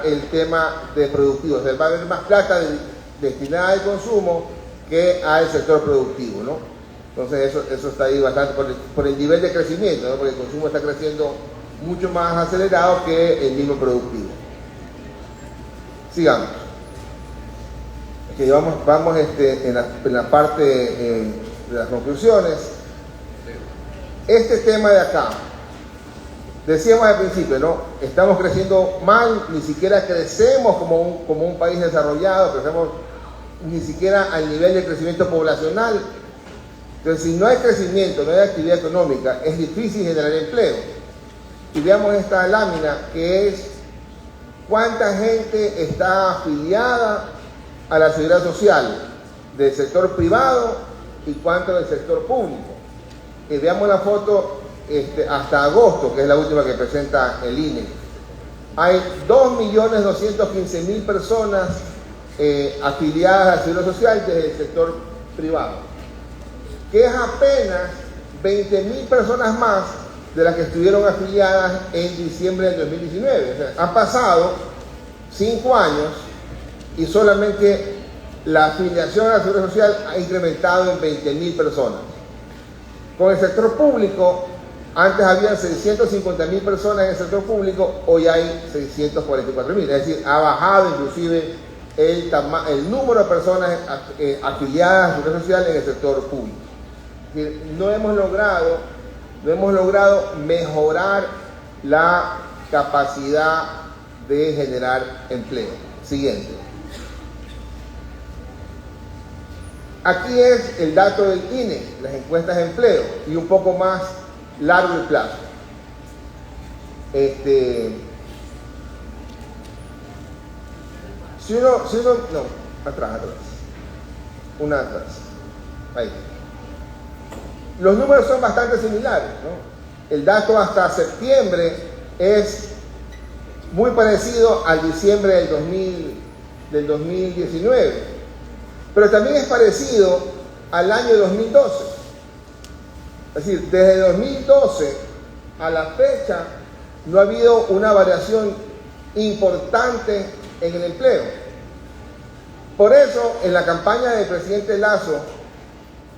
el tema de productivo. O sea, va a haber más plata destinada al consumo que al sector productivo, ¿no? Entonces eso está ahí bastante por el nivel de crecimiento, ¿no? Porque el consumo está creciendo mucho más acelerado que el mismo productivo. Sigamos. Que vamos en la parte de las conclusiones. Este tema de acá, decíamos al principio, ¿no? Estamos creciendo mal, ni siquiera crecemos como un país desarrollado, crecemos ni siquiera al nivel de crecimiento poblacional. Entonces, si no hay crecimiento, no hay actividad económica, es difícil generar empleo. Y veamos esta lámina, que es cuánta gente está afiliada a la seguridad social del sector privado y cuánto del sector público. Y veamos la foto hasta agosto, que es la última que presenta el INE. Hay 2.215.000 personas afiliadas a la seguridad social desde el sector privado, que es apenas 20.000 personas más de las que estuvieron afiliadas en diciembre del 2019. O sea, han pasado 5 años y solamente la afiliación a la seguridad social ha incrementado en 20.000 personas. Con el sector público, antes habían 650.000 personas en el sector público, hoy hay 644.000. Es decir, ha bajado inclusive el número de personas afiliadas a la seguridad social en el sector público. Es decir, no hemos logrado mejorar la capacidad de generar empleo. Siguiente. Aquí es el dato del INE, las encuestas de empleo, y un poco más largo el plazo. Una atrás. Ahí. Los números son bastante similares, ¿no? El dato hasta septiembre es muy parecido al diciembre del 2019, pero también es parecido al año 2012. Es decir, desde 2012 a la fecha no ha habido una variación importante en el empleo. Por eso, en la campaña del presidente Lasso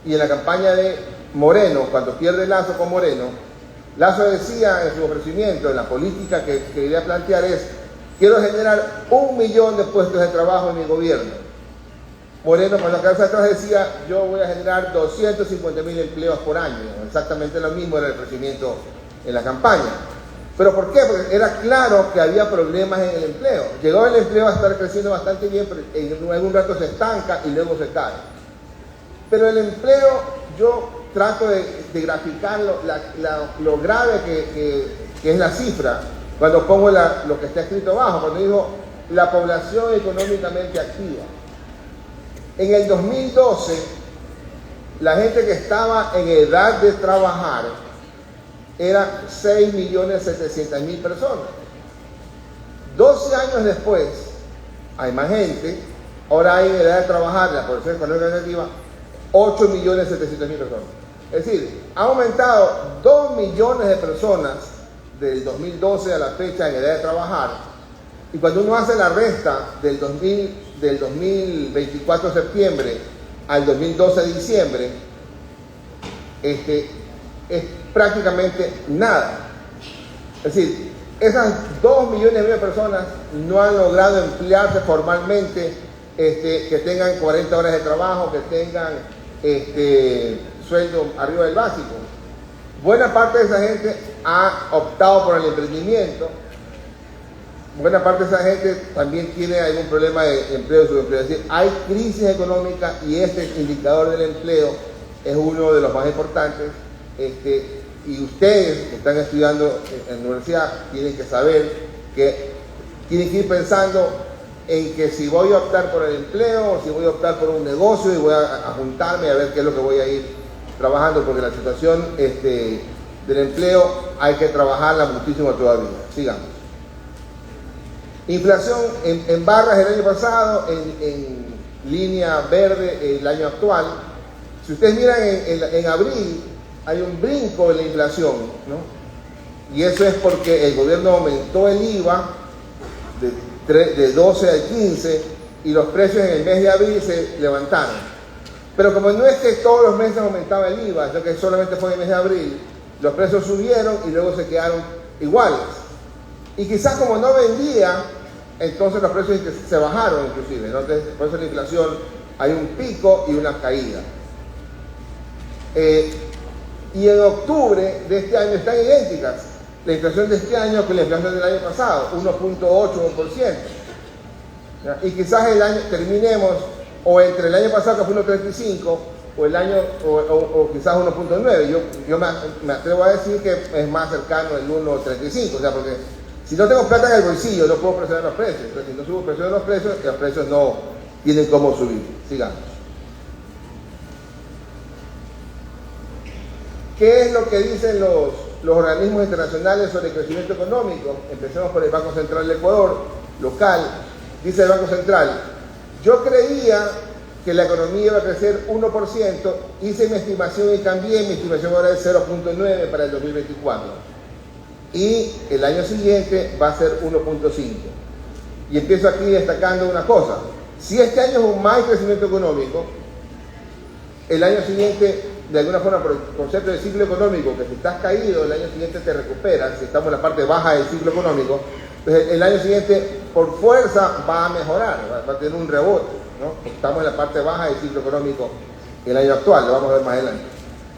y en la campaña de Moreno, cuando pierde Lasso con Moreno, Lasso decía en su ofrecimiento, en la política que quería plantear es: quiero generar 1 millón de puestos de trabajo en mi gobierno. Moreno, cuando acá atrás, decía: yo voy a generar 250.000 empleos por año. Exactamente lo mismo era el ofrecimiento en la campaña. ¿Pero por qué? Porque era claro que había problemas en el empleo. Llegó el empleo a estar creciendo bastante bien, pero en algún rato se estanca y luego se cae. Pero el empleo, yo trato de graficar lo grave que es la cifra cuando pongo lo que está escrito abajo, cuando digo la población económicamente activa. En el 2012, la gente que estaba en edad de trabajar era 6.700.000 personas. 12 años después, hay más gente. Ahora hay en edad de trabajar, la población económica activa, 8.700.000 personas. Es decir, ha aumentado 2 millones de personas del 2012 a la fecha en edad de trabajar. Y cuando uno hace la resta del 2024 de septiembre al 2012 de diciembre, es prácticamente nada. Es decir, esas 2 millones de personas no han logrado emplearse formalmente, que tengan 40 horas de trabajo, que tengan sueldo arriba del básico. Buena parte de esa gente ha optado por el emprendimiento. Buena parte de esa gente también tiene algún problema de empleo o subempleo. Es decir, hay crisis económica y este indicador del empleo es uno de los más importantes. Y ustedes que están estudiando en la universidad tienen que saber que tienen que ir pensando en que si voy a optar por el empleo o si voy a optar por un negocio y voy a juntarme a ver qué es lo que voy a ir trabajando, porque la situación del empleo hay que trabajarla muchísimo todavía. Sigamos. Inflación en barras el año pasado, en línea verde el año actual. Si ustedes miran en abril, hay un brinco en la inflación, ¿no? Y eso es porque el gobierno aumentó el IVA de 12 al 15 y los precios en el mes de abril se levantaron. Pero como no es que todos los meses aumentaba el IVA, sino que solamente fue en el mes de abril, los precios subieron y luego se quedaron iguales. Y quizás como no vendía, entonces los precios se bajaron inclusive, ¿no? Entonces, por eso la inflación hay un pico y una caída. Y en octubre de este año están idénticas. La inflación de este año con la inflación del año pasado, 1.8%. Y quizás el año terminemos o entre el año pasado que fue 1.35 o quizás 1.9. Yo me atrevo a decir que es más cercano el 1.35, o sea, porque si no tengo plata en el bolsillo no puedo presionar los precios. Entonces, si no subo presión de los precios no tienen cómo subir. Sigamos. ¿Qué es lo que dicen los organismos internacionales sobre el crecimiento económico? Empecemos por el Banco Central de Ecuador, local. Dice el Banco Central: yo creía que la economía iba a crecer 1%, hice mi estimación y cambié, mi estimación ahora es 0.9 para el 2024. Y el año siguiente va a ser 1.5. Y empiezo aquí destacando una cosa: si este año es un mal crecimiento económico, el año siguiente, de alguna forma, por el concepto del ciclo económico, que si estás caído, el año siguiente te recuperas, si estamos en la parte baja del ciclo económico, entonces el año siguiente, por fuerza, va a mejorar, va a tener un rebote, ¿no? Estamos en la parte baja del ciclo económico el año actual, lo vamos a ver más adelante.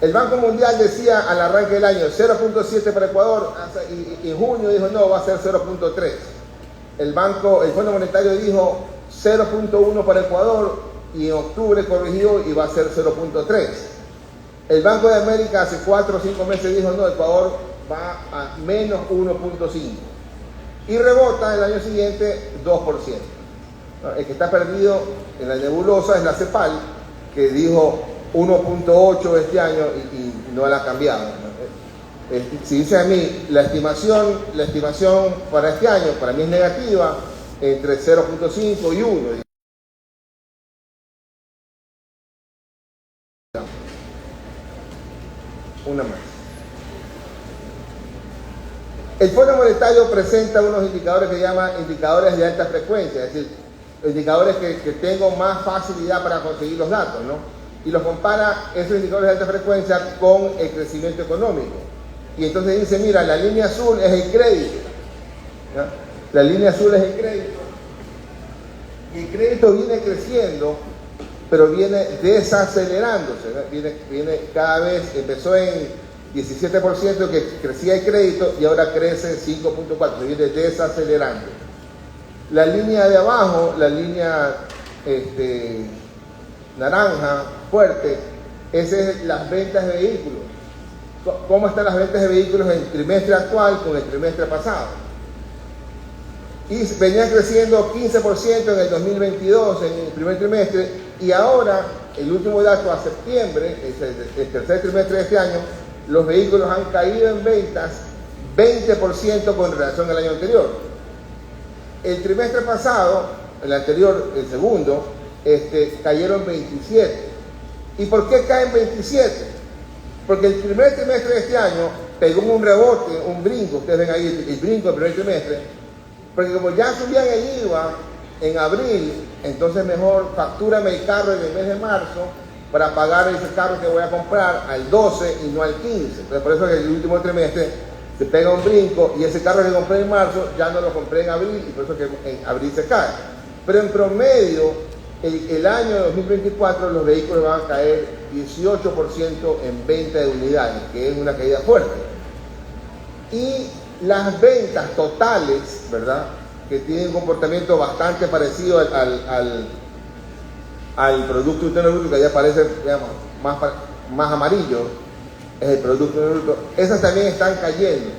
El Banco Mundial decía al arranque del año 0.7 para Ecuador, y en junio dijo no, va a ser 0.3. El Fondo Monetario dijo 0.1 para Ecuador y en octubre corrigió y va a ser 0.3. El Banco de América hace 4 o 5 meses dijo no, Ecuador va a menos 1.5 y rebota el año siguiente 2%. El que está perdido en la nebulosa es la CEPAL, que dijo 1.8 este año y no la ha cambiado. Si dice a mí la estimación para este año para mí es negativa, entre 0.5 y 1. Una más. El Fondo Monetario presenta unos indicadores que llama indicadores de alta frecuencia, es decir, indicadores que tengo más facilidad para conseguir los datos, ¿no? Y los compara esos indicadores de alta frecuencia con el crecimiento económico. Y entonces dice, mira, la línea azul es el crédito, ¿ya? La línea azul es el crédito. Y el crédito viene creciendo, pero viene desacelerándose, ¿no? Viene cada vez, empezó en 17% que crecía el crédito y ahora crece 5.4%, viene desacelerando. La línea de abajo, la línea naranja, fuerte, esa es las ventas de vehículos. ¿Cómo están las ventas de vehículos en el trimestre actual con el trimestre pasado? Y venían creciendo 15% en el 2022, en el primer trimestre, Y ahora, el último dato a septiembre, el tercer trimestre de este año, los vehículos han caído en ventas 20% con relación al año anterior. El trimestre pasado, el anterior, el segundo, cayeron 27. ¿Y por qué caen 27? Porque el primer trimestre de este año pegó un rebote, un brinco, ustedes ven ahí el brinco del primer trimestre, porque como ya subían el IVA en abril, entonces mejor factúrame el carro en el mes de marzo para pagar ese carro que voy a comprar al 12 y no al 15. Entonces, por eso que el último trimestre se pega un brinco y ese carro que compré en marzo ya no lo compré en abril y por eso que en abril se cae. Pero en promedio, el año 2024 los vehículos van a caer 18% en venta de unidades, que es una caída fuerte. Y las ventas totales, ¿verdad?, que tienen un comportamiento bastante parecido al Producto Interno Bruto, que allá aparece, digamos, más amarillo, es el Producto Interno Bruto, esas también están cayendo.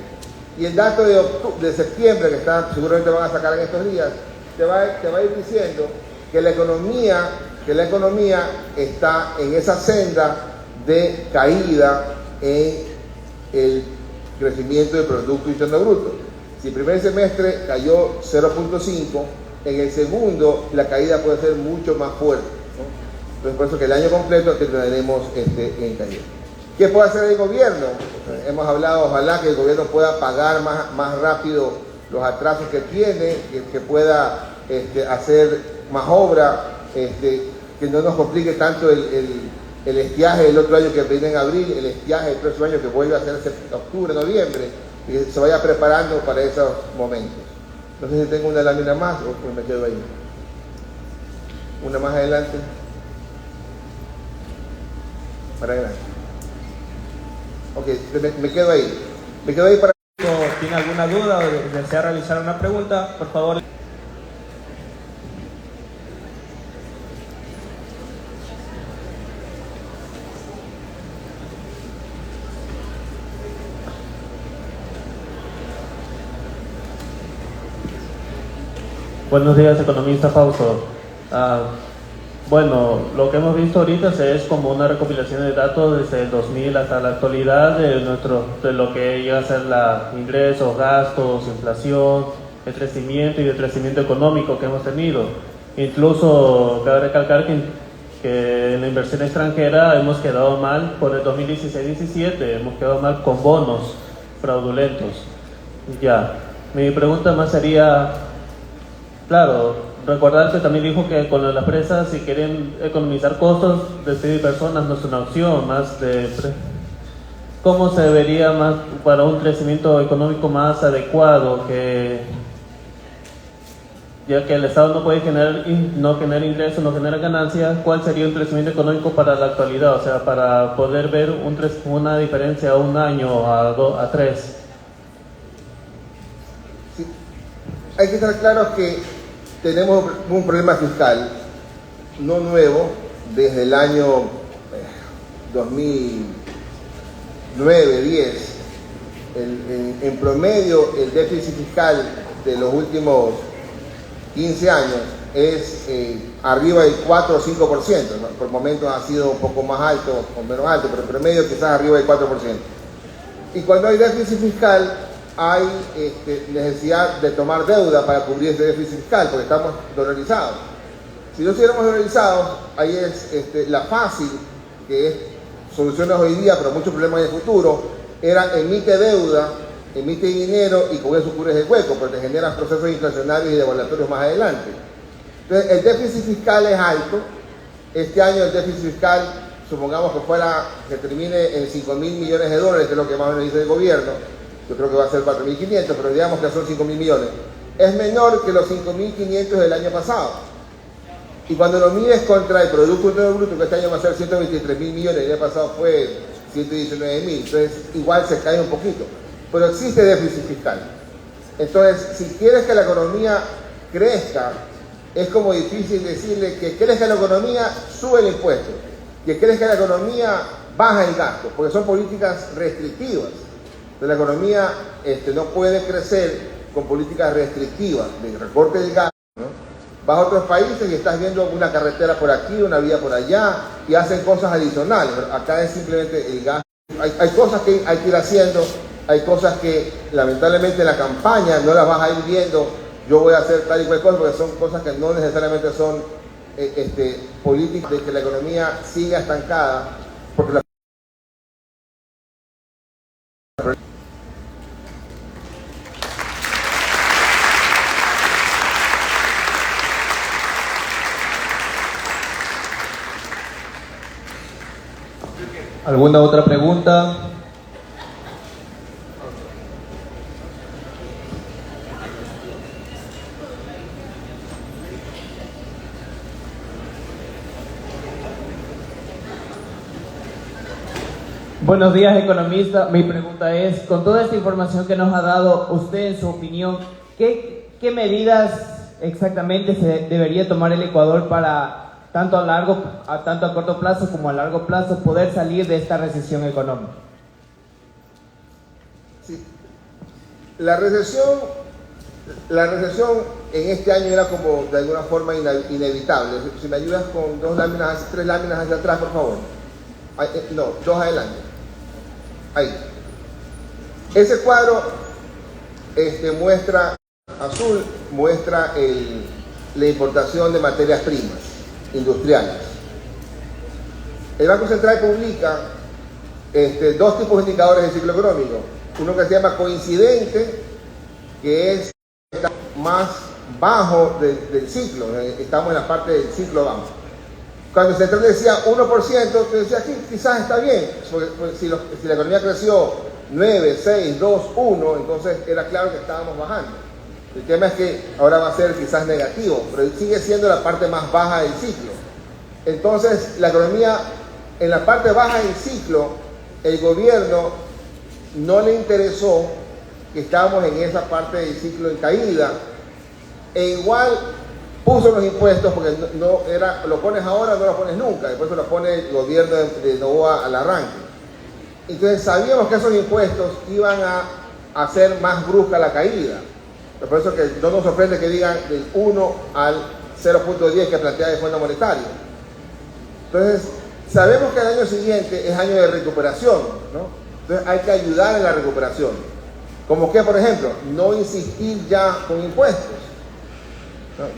Y el dato de septiembre, que seguramente van a sacar en estos días, te va a ir diciendo que la economía está en esa senda de caída en el crecimiento del Producto Interno Bruto. Si el primer semestre cayó 0.5, en el segundo la caída puede ser mucho más fuerte, ¿no? Entonces, por eso que el año completo terminaremos en caída. ¿Qué puede hacer el gobierno? Hemos hablado, ojalá que el gobierno pueda pagar más rápido los atrasos que tiene, que pueda hacer más obra, que no nos complique tanto el estiaje del otro año que viene en abril, el estiaje del próximo año que vuelve a hacerse octubre, noviembre, y se vaya preparando para esos momentos. No sé si tengo una lámina más o pues me quedo ahí. Una más adelante. Para adelante. Ok, me quedo ahí. Me quedo ahí para... ¿Tiene alguna duda o desea realizar una pregunta? Por favor. Buenos días, economista Fausto. Bueno, lo que hemos visto ahorita es como una recopilación de datos desde el 2000 hasta la actualidad de lo que llega a ser los ingresos, gastos, inflación, el crecimiento y decrecimiento económico que hemos tenido. Incluso cabe recalcar que en la inversión extranjera hemos quedado mal por el 2016-17, hemos quedado mal con bonos fraudulentos. Ya, mi pregunta más sería... Claro, recordar que también dijo que con las empresas, si quieren economizar costos, despedir personas no es una opción, ¿cómo se vería más para un crecimiento económico más adecuado? Ya que el Estado no puede no genera ingresos, no genera ganancias, ¿cuál sería un crecimiento económico para la actualidad? O sea, para poder ver una diferencia a un año, a 3. Sí. Hay que estar claros que tenemos un problema fiscal no nuevo, desde el año 2009-10. En promedio, el déficit fiscal de los últimos 15 años es arriba del 4 o 5%, ¿no? Por momentos ha sido un poco más alto o menos alto, pero en promedio quizás arriba del 4%. Y cuando hay déficit fiscal, hay necesidad de tomar deuda para cubrir ese déficit fiscal, porque estamos dolarizados. Si no estuviéramos dolarizados, ahí es la fácil, que es soluciones hoy día, pero muchos problemas en el futuro, era emite deuda, emite dinero y con eso cubres el hueco, porque te generas procesos inflacionarios y devaluatorios más adelante. Entonces, el déficit fiscal es alto. Este año el déficit fiscal, supongamos que termine en 5.000 millones de dólares, que es lo que más o menos dice el gobierno. Yo creo que va a ser 4.500, pero digamos que son 5.000 millones. Es menor que los 5.500 del año pasado. Y cuando lo mides contra el Producto Interno Bruto, que este año va a ser 123.000 millones, el año pasado fue 119.000, entonces igual se cae un poquito. Pero existe déficit fiscal. Entonces, si quieres que la economía crezca, es como difícil decirle que crezca la economía, sube el impuesto. Que crezca la economía, baja el gasto, porque son políticas restrictivas. Entonces, la economía no puede crecer con políticas restrictivas, de recorte del gasto, ¿no? Vas a otros países y estás viendo una carretera por aquí, una vía por allá, y hacen cosas adicionales. Acá es simplemente el gasto. Hay cosas que hay que ir haciendo, hay cosas que lamentablemente en la campaña no las vas a ir viendo. Yo voy a hacer tal y cual cosa, porque son cosas que no necesariamente son políticas de que la economía siga estancada, porque la ¿Alguna otra pregunta? Buenos días, economista. Mi pregunta es, con toda esta información que nos ha dado usted, en su opinión, ¿qué medidas exactamente se debería tomar el Ecuador para tanto a corto plazo como a largo plazo poder salir de esta recesión económica? Sí. La recesión en este año era como de alguna forma inevitable. Si me ayudas con tres láminas hacia atrás, por favor. No, dos adelante. Ahí. Ese cuadro muestra, azul, muestra la importación de materias primas industriales. El Banco Central publica dos tipos de indicadores de ciclo económico. Uno que se llama coincidente, que es más bajo del ciclo. Estamos en la parte del ciclo bajo. Cuando el Central decía 1%, te decía que quizás está bien, porque si la economía creció 9, 6, 2, 1, entonces era claro que estábamos bajando. El tema es que ahora va a ser quizás negativo, pero sigue siendo la parte más baja del ciclo. Entonces, la economía en la parte baja del ciclo, el gobierno no le interesó que estábamos en esa parte del ciclo en caída, e igual puso los impuestos, porque no era, lo pones ahora, no lo pones nunca, después se lo pone el gobierno de Noboa al arranque. Entonces sabíamos que esos impuestos iban a hacer más brusca la caída. Por eso que no nos sorprende que digan del 1 al 0.10 que plantea el Fondo Monetario. Entonces, sabemos que el año siguiente es año de recuperación, ¿no? Entonces hay que ayudar en la recuperación. Como que, por ejemplo, no insistir ya con impuestos.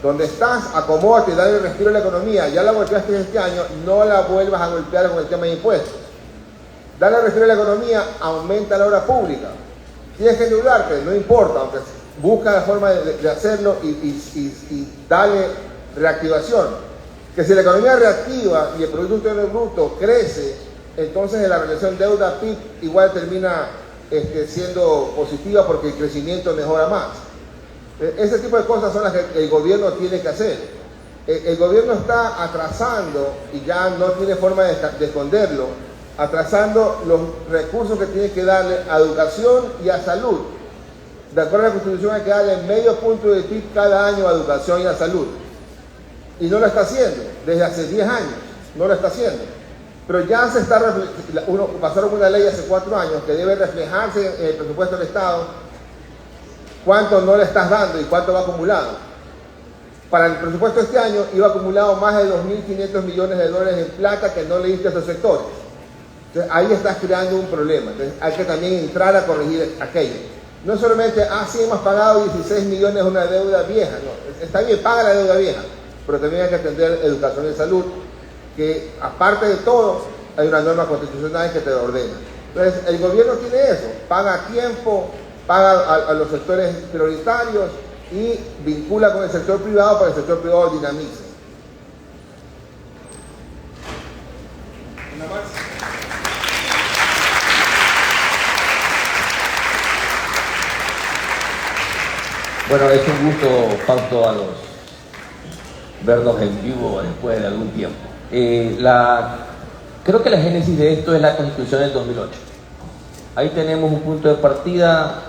Donde estás, acomódate y dale respiro a la economía. Ya la golpeaste este año, no la vuelvas a golpear con el tema de impuestos. Dale respiro a la economía, aumenta la obra pública. Tienes que endeudarte, no importa, aunque busca la forma de hacerlo y dale reactivación. Que si la economía reactiva y el Producto Interno Bruto crece, entonces la relación deuda-PIB igual termina siendo positiva porque el crecimiento mejora más. Ese tipo de cosas son las que el gobierno tiene que hacer. El gobierno está atrasando, y ya no tiene forma de esconderlo, atrasando los recursos que tiene que darle a educación y a salud. De acuerdo a la Constitución hay que darle medio punto de PIB cada año a educación y a salud. Y no lo está haciendo, desde hace 10 años, no lo está haciendo. Pero ya se está, pasaron una ley hace 4 años que debe reflejarse en el presupuesto del Estado cuánto no le estás dando y cuánto va acumulado. Para el presupuesto de este año iba acumulado más de 2.500 millones de dólares en plata que no le diste a esos sectores. Entonces ahí estás creando un problema. Entonces hay que también entrar a corregir aquello. No solamente, sí hemos pagado 16 millones de una deuda vieja. No, está bien, paga la deuda vieja, pero también hay que atender educación y salud, que aparte de todo hay una norma constitucional que te lo ordena. Entonces el gobierno tiene eso, paga a tiempo, paga a los sectores prioritarios y vincula con el sector privado para que el sector privado dinamice. ¿Una más? Bueno, es un gusto, Fausto, vernos en vivo después de algún tiempo. Creo que la génesis de esto es la Constitución del 2008. Ahí tenemos un punto de partida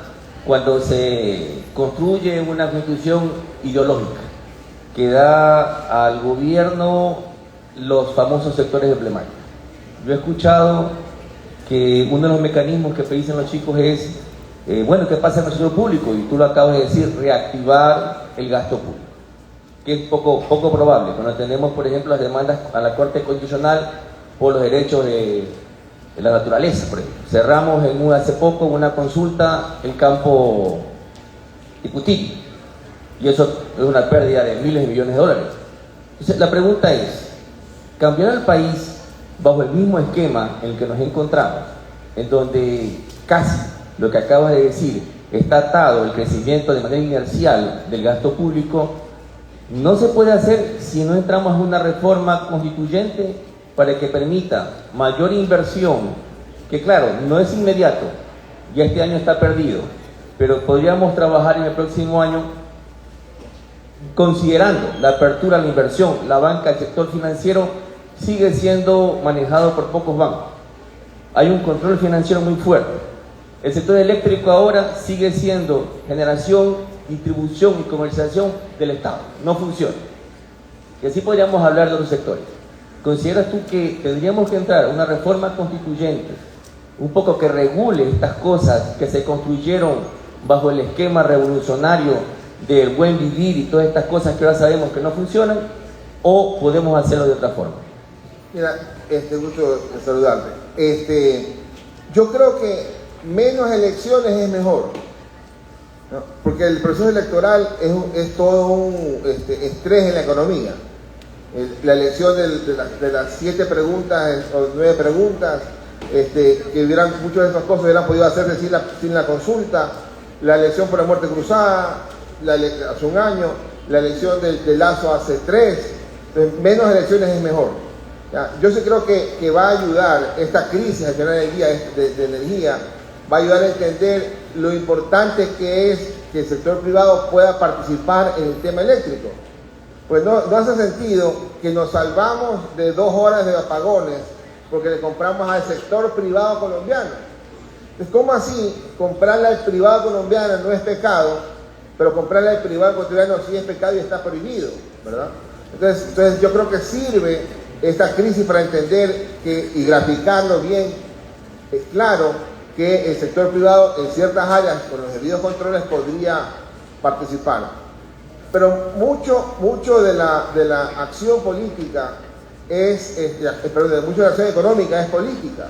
cuando se construye una constitución ideológica que da al gobierno los famosos sectores emblemáticos. Yo he escuchado que uno de los mecanismos que dicen los chicos es, ¿qué pasa en el sector público? Y tú lo acabas de decir, reactivar el gasto público. que es poco probable. Cuando tenemos, por ejemplo, las demandas a la Corte Constitucional por los derechos de la naturaleza, por ejemplo. Cerramos hace poco en una consulta el campo de Cutí, y eso es una pérdida de miles de millones de dólares. Entonces, la pregunta es, ¿cambiar el país bajo el mismo esquema en el que nos encontramos, en donde casi lo que acabas de decir está atado el crecimiento de manera inercial del gasto público? No se puede hacer si no entramos en una reforma constituyente para que permita mayor inversión, que claro, no es inmediato, ya este año está perdido, pero podríamos trabajar en el próximo año considerando la apertura a la inversión. La banca, el sector financiero sigue siendo manejado por pocos bancos, hay un control financiero muy fuerte. El sector eléctrico ahora sigue siendo generación, distribución y comercialización del Estado, no funciona. Y así podríamos hablar de otros sectores. ¿Consideras tú que tendríamos que entrar a una reforma constituyente, un poco que regule estas cosas que se construyeron bajo el esquema revolucionario del buen vivir y todas estas cosas que ahora sabemos que no funcionan, o podemos hacerlo de otra forma? Mira, gusto de saludarte. Yo creo que menos elecciones es mejor, ¿no? Porque el proceso electoral es todo un estrés en la economía. La elección de las 7 preguntas o 9 preguntas, que hubieran, muchas de esas cosas hubieran podido hacerse sin la consulta, la elección por la muerte cruzada hace un año, la elección de Lazo hace 3, entonces, menos elecciones es mejor. ¿Ya? Yo sí creo que va a ayudar esta crisis al final del día de energía, va a ayudar a entender lo importante que es que el sector privado pueda participar en el tema eléctrico. Pues no hace sentido que nos salvamos de 2 horas de apagones porque le compramos al sector privado colombiano. Entonces, ¿cómo así comprarle al privado colombiano no es pecado, pero comprarle al privado ecuatoriano sí es pecado y está prohibido, ¿verdad? Entonces yo creo que sirve esta crisis para entender y graficarlo bien, es claro que el sector privado en ciertas áreas con los debidos controles podría participar. Pero mucho de la acción política mucho de la acción económica es política.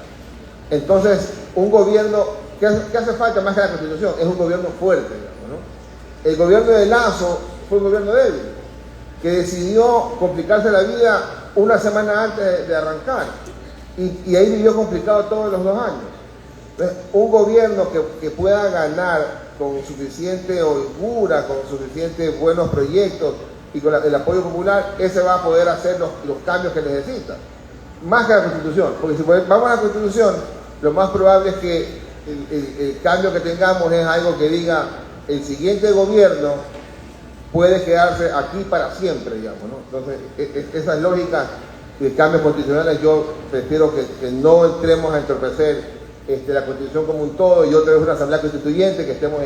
Entonces, un gobierno, ¿qué hace falta más que la Constitución? Es un gobierno fuerte, digamos, ¿no? El gobierno de Lazo fue un gobierno débil, que decidió complicarse la vida una semana antes de arrancar, y ahí vivió complicado todos los 2 años. Entonces, un gobierno que pueda ganar con suficiente holgura, con suficientes buenos proyectos y con el apoyo popular, ese va a poder hacer los cambios que necesita, más que la Constitución, porque si vamos a la Constitución, lo más probable es que el cambio que tengamos es algo que diga el siguiente gobierno puede quedarse aquí para siempre, digamos, ¿no? Entonces, esas lógicas de cambios constitucionales, yo prefiero que no entremos a entorpecer la Constitución como un todo y otra vez una asamblea constituyente, que estemos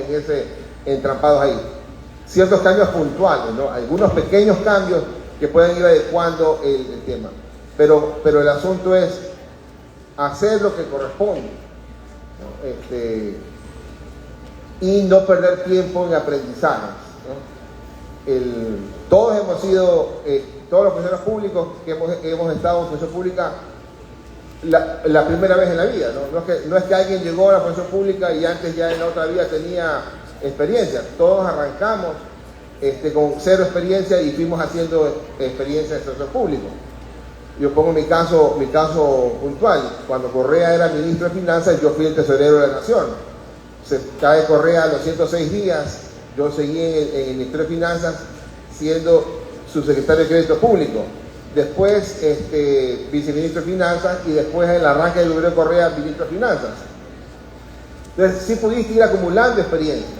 entrampados ahí. Ciertos cambios puntuales, ¿no? Algunos pequeños cambios que pueden ir adecuando el tema, pero el asunto es hacer lo que corresponde, ¿no? Y no perder tiempo en aprendizajes, ¿no? Todos hemos sido, todos los funcionarios públicos que hemos estado en función pública la primera vez en la vida, ¿no? No es que alguien llegó a la función pública y antes ya en la otra vida tenía experiencia. Todos arrancamos con 0 experiencia y fuimos haciendo experiencia en el sector público. Yo pongo mi caso puntual. Cuando Correa era ministro de Finanzas, yo fui el tesorero de la Nación. Se cae Correa a los 106 días, yo seguí en el Ministerio de Finanzas siendo subsecretario de Crédito Público. Después viceministro de Finanzas, y después en el arranque del gobierno de Correa, ministro de Finanzas. Entonces sí pudiste ir acumulando experiencia,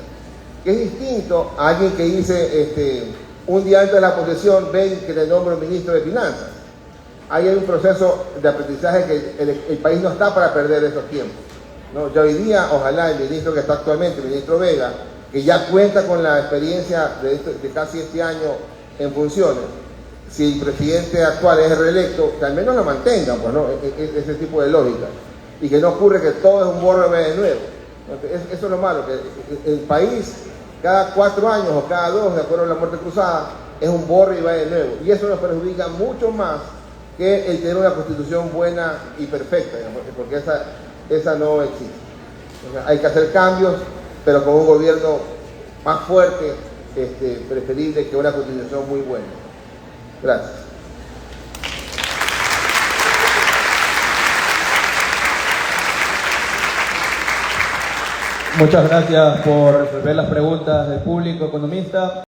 que es distinto a alguien que dice un día antes de la posesión, ven que te nombro ministro de Finanzas. Ahí hay un proceso de aprendizaje que el país no está para perder esos tiempos, ¿no? Ya hoy día, ojalá el ministro que está actualmente, el ministro Vega, que ya cuenta con la experiencia de casi este año en funciones, si el presidente actual es reelecto, que al menos lo mantengan, pues, ¿no? Ese tipo de lógica, y que no ocurre que todo es un borro de nuevo. Eso es lo malo, que el país cada 4 años o cada 2, de acuerdo a la muerte cruzada, es un borre y va de nuevo. Y eso nos perjudica mucho más que el tener una constitución buena y perfecta, digamos, porque esa no existe. O sea, hay que hacer cambios, pero con un gobierno más fuerte, preferible que una constitución muy buena. Gracias. Muchas gracias por resolver las preguntas del público economista.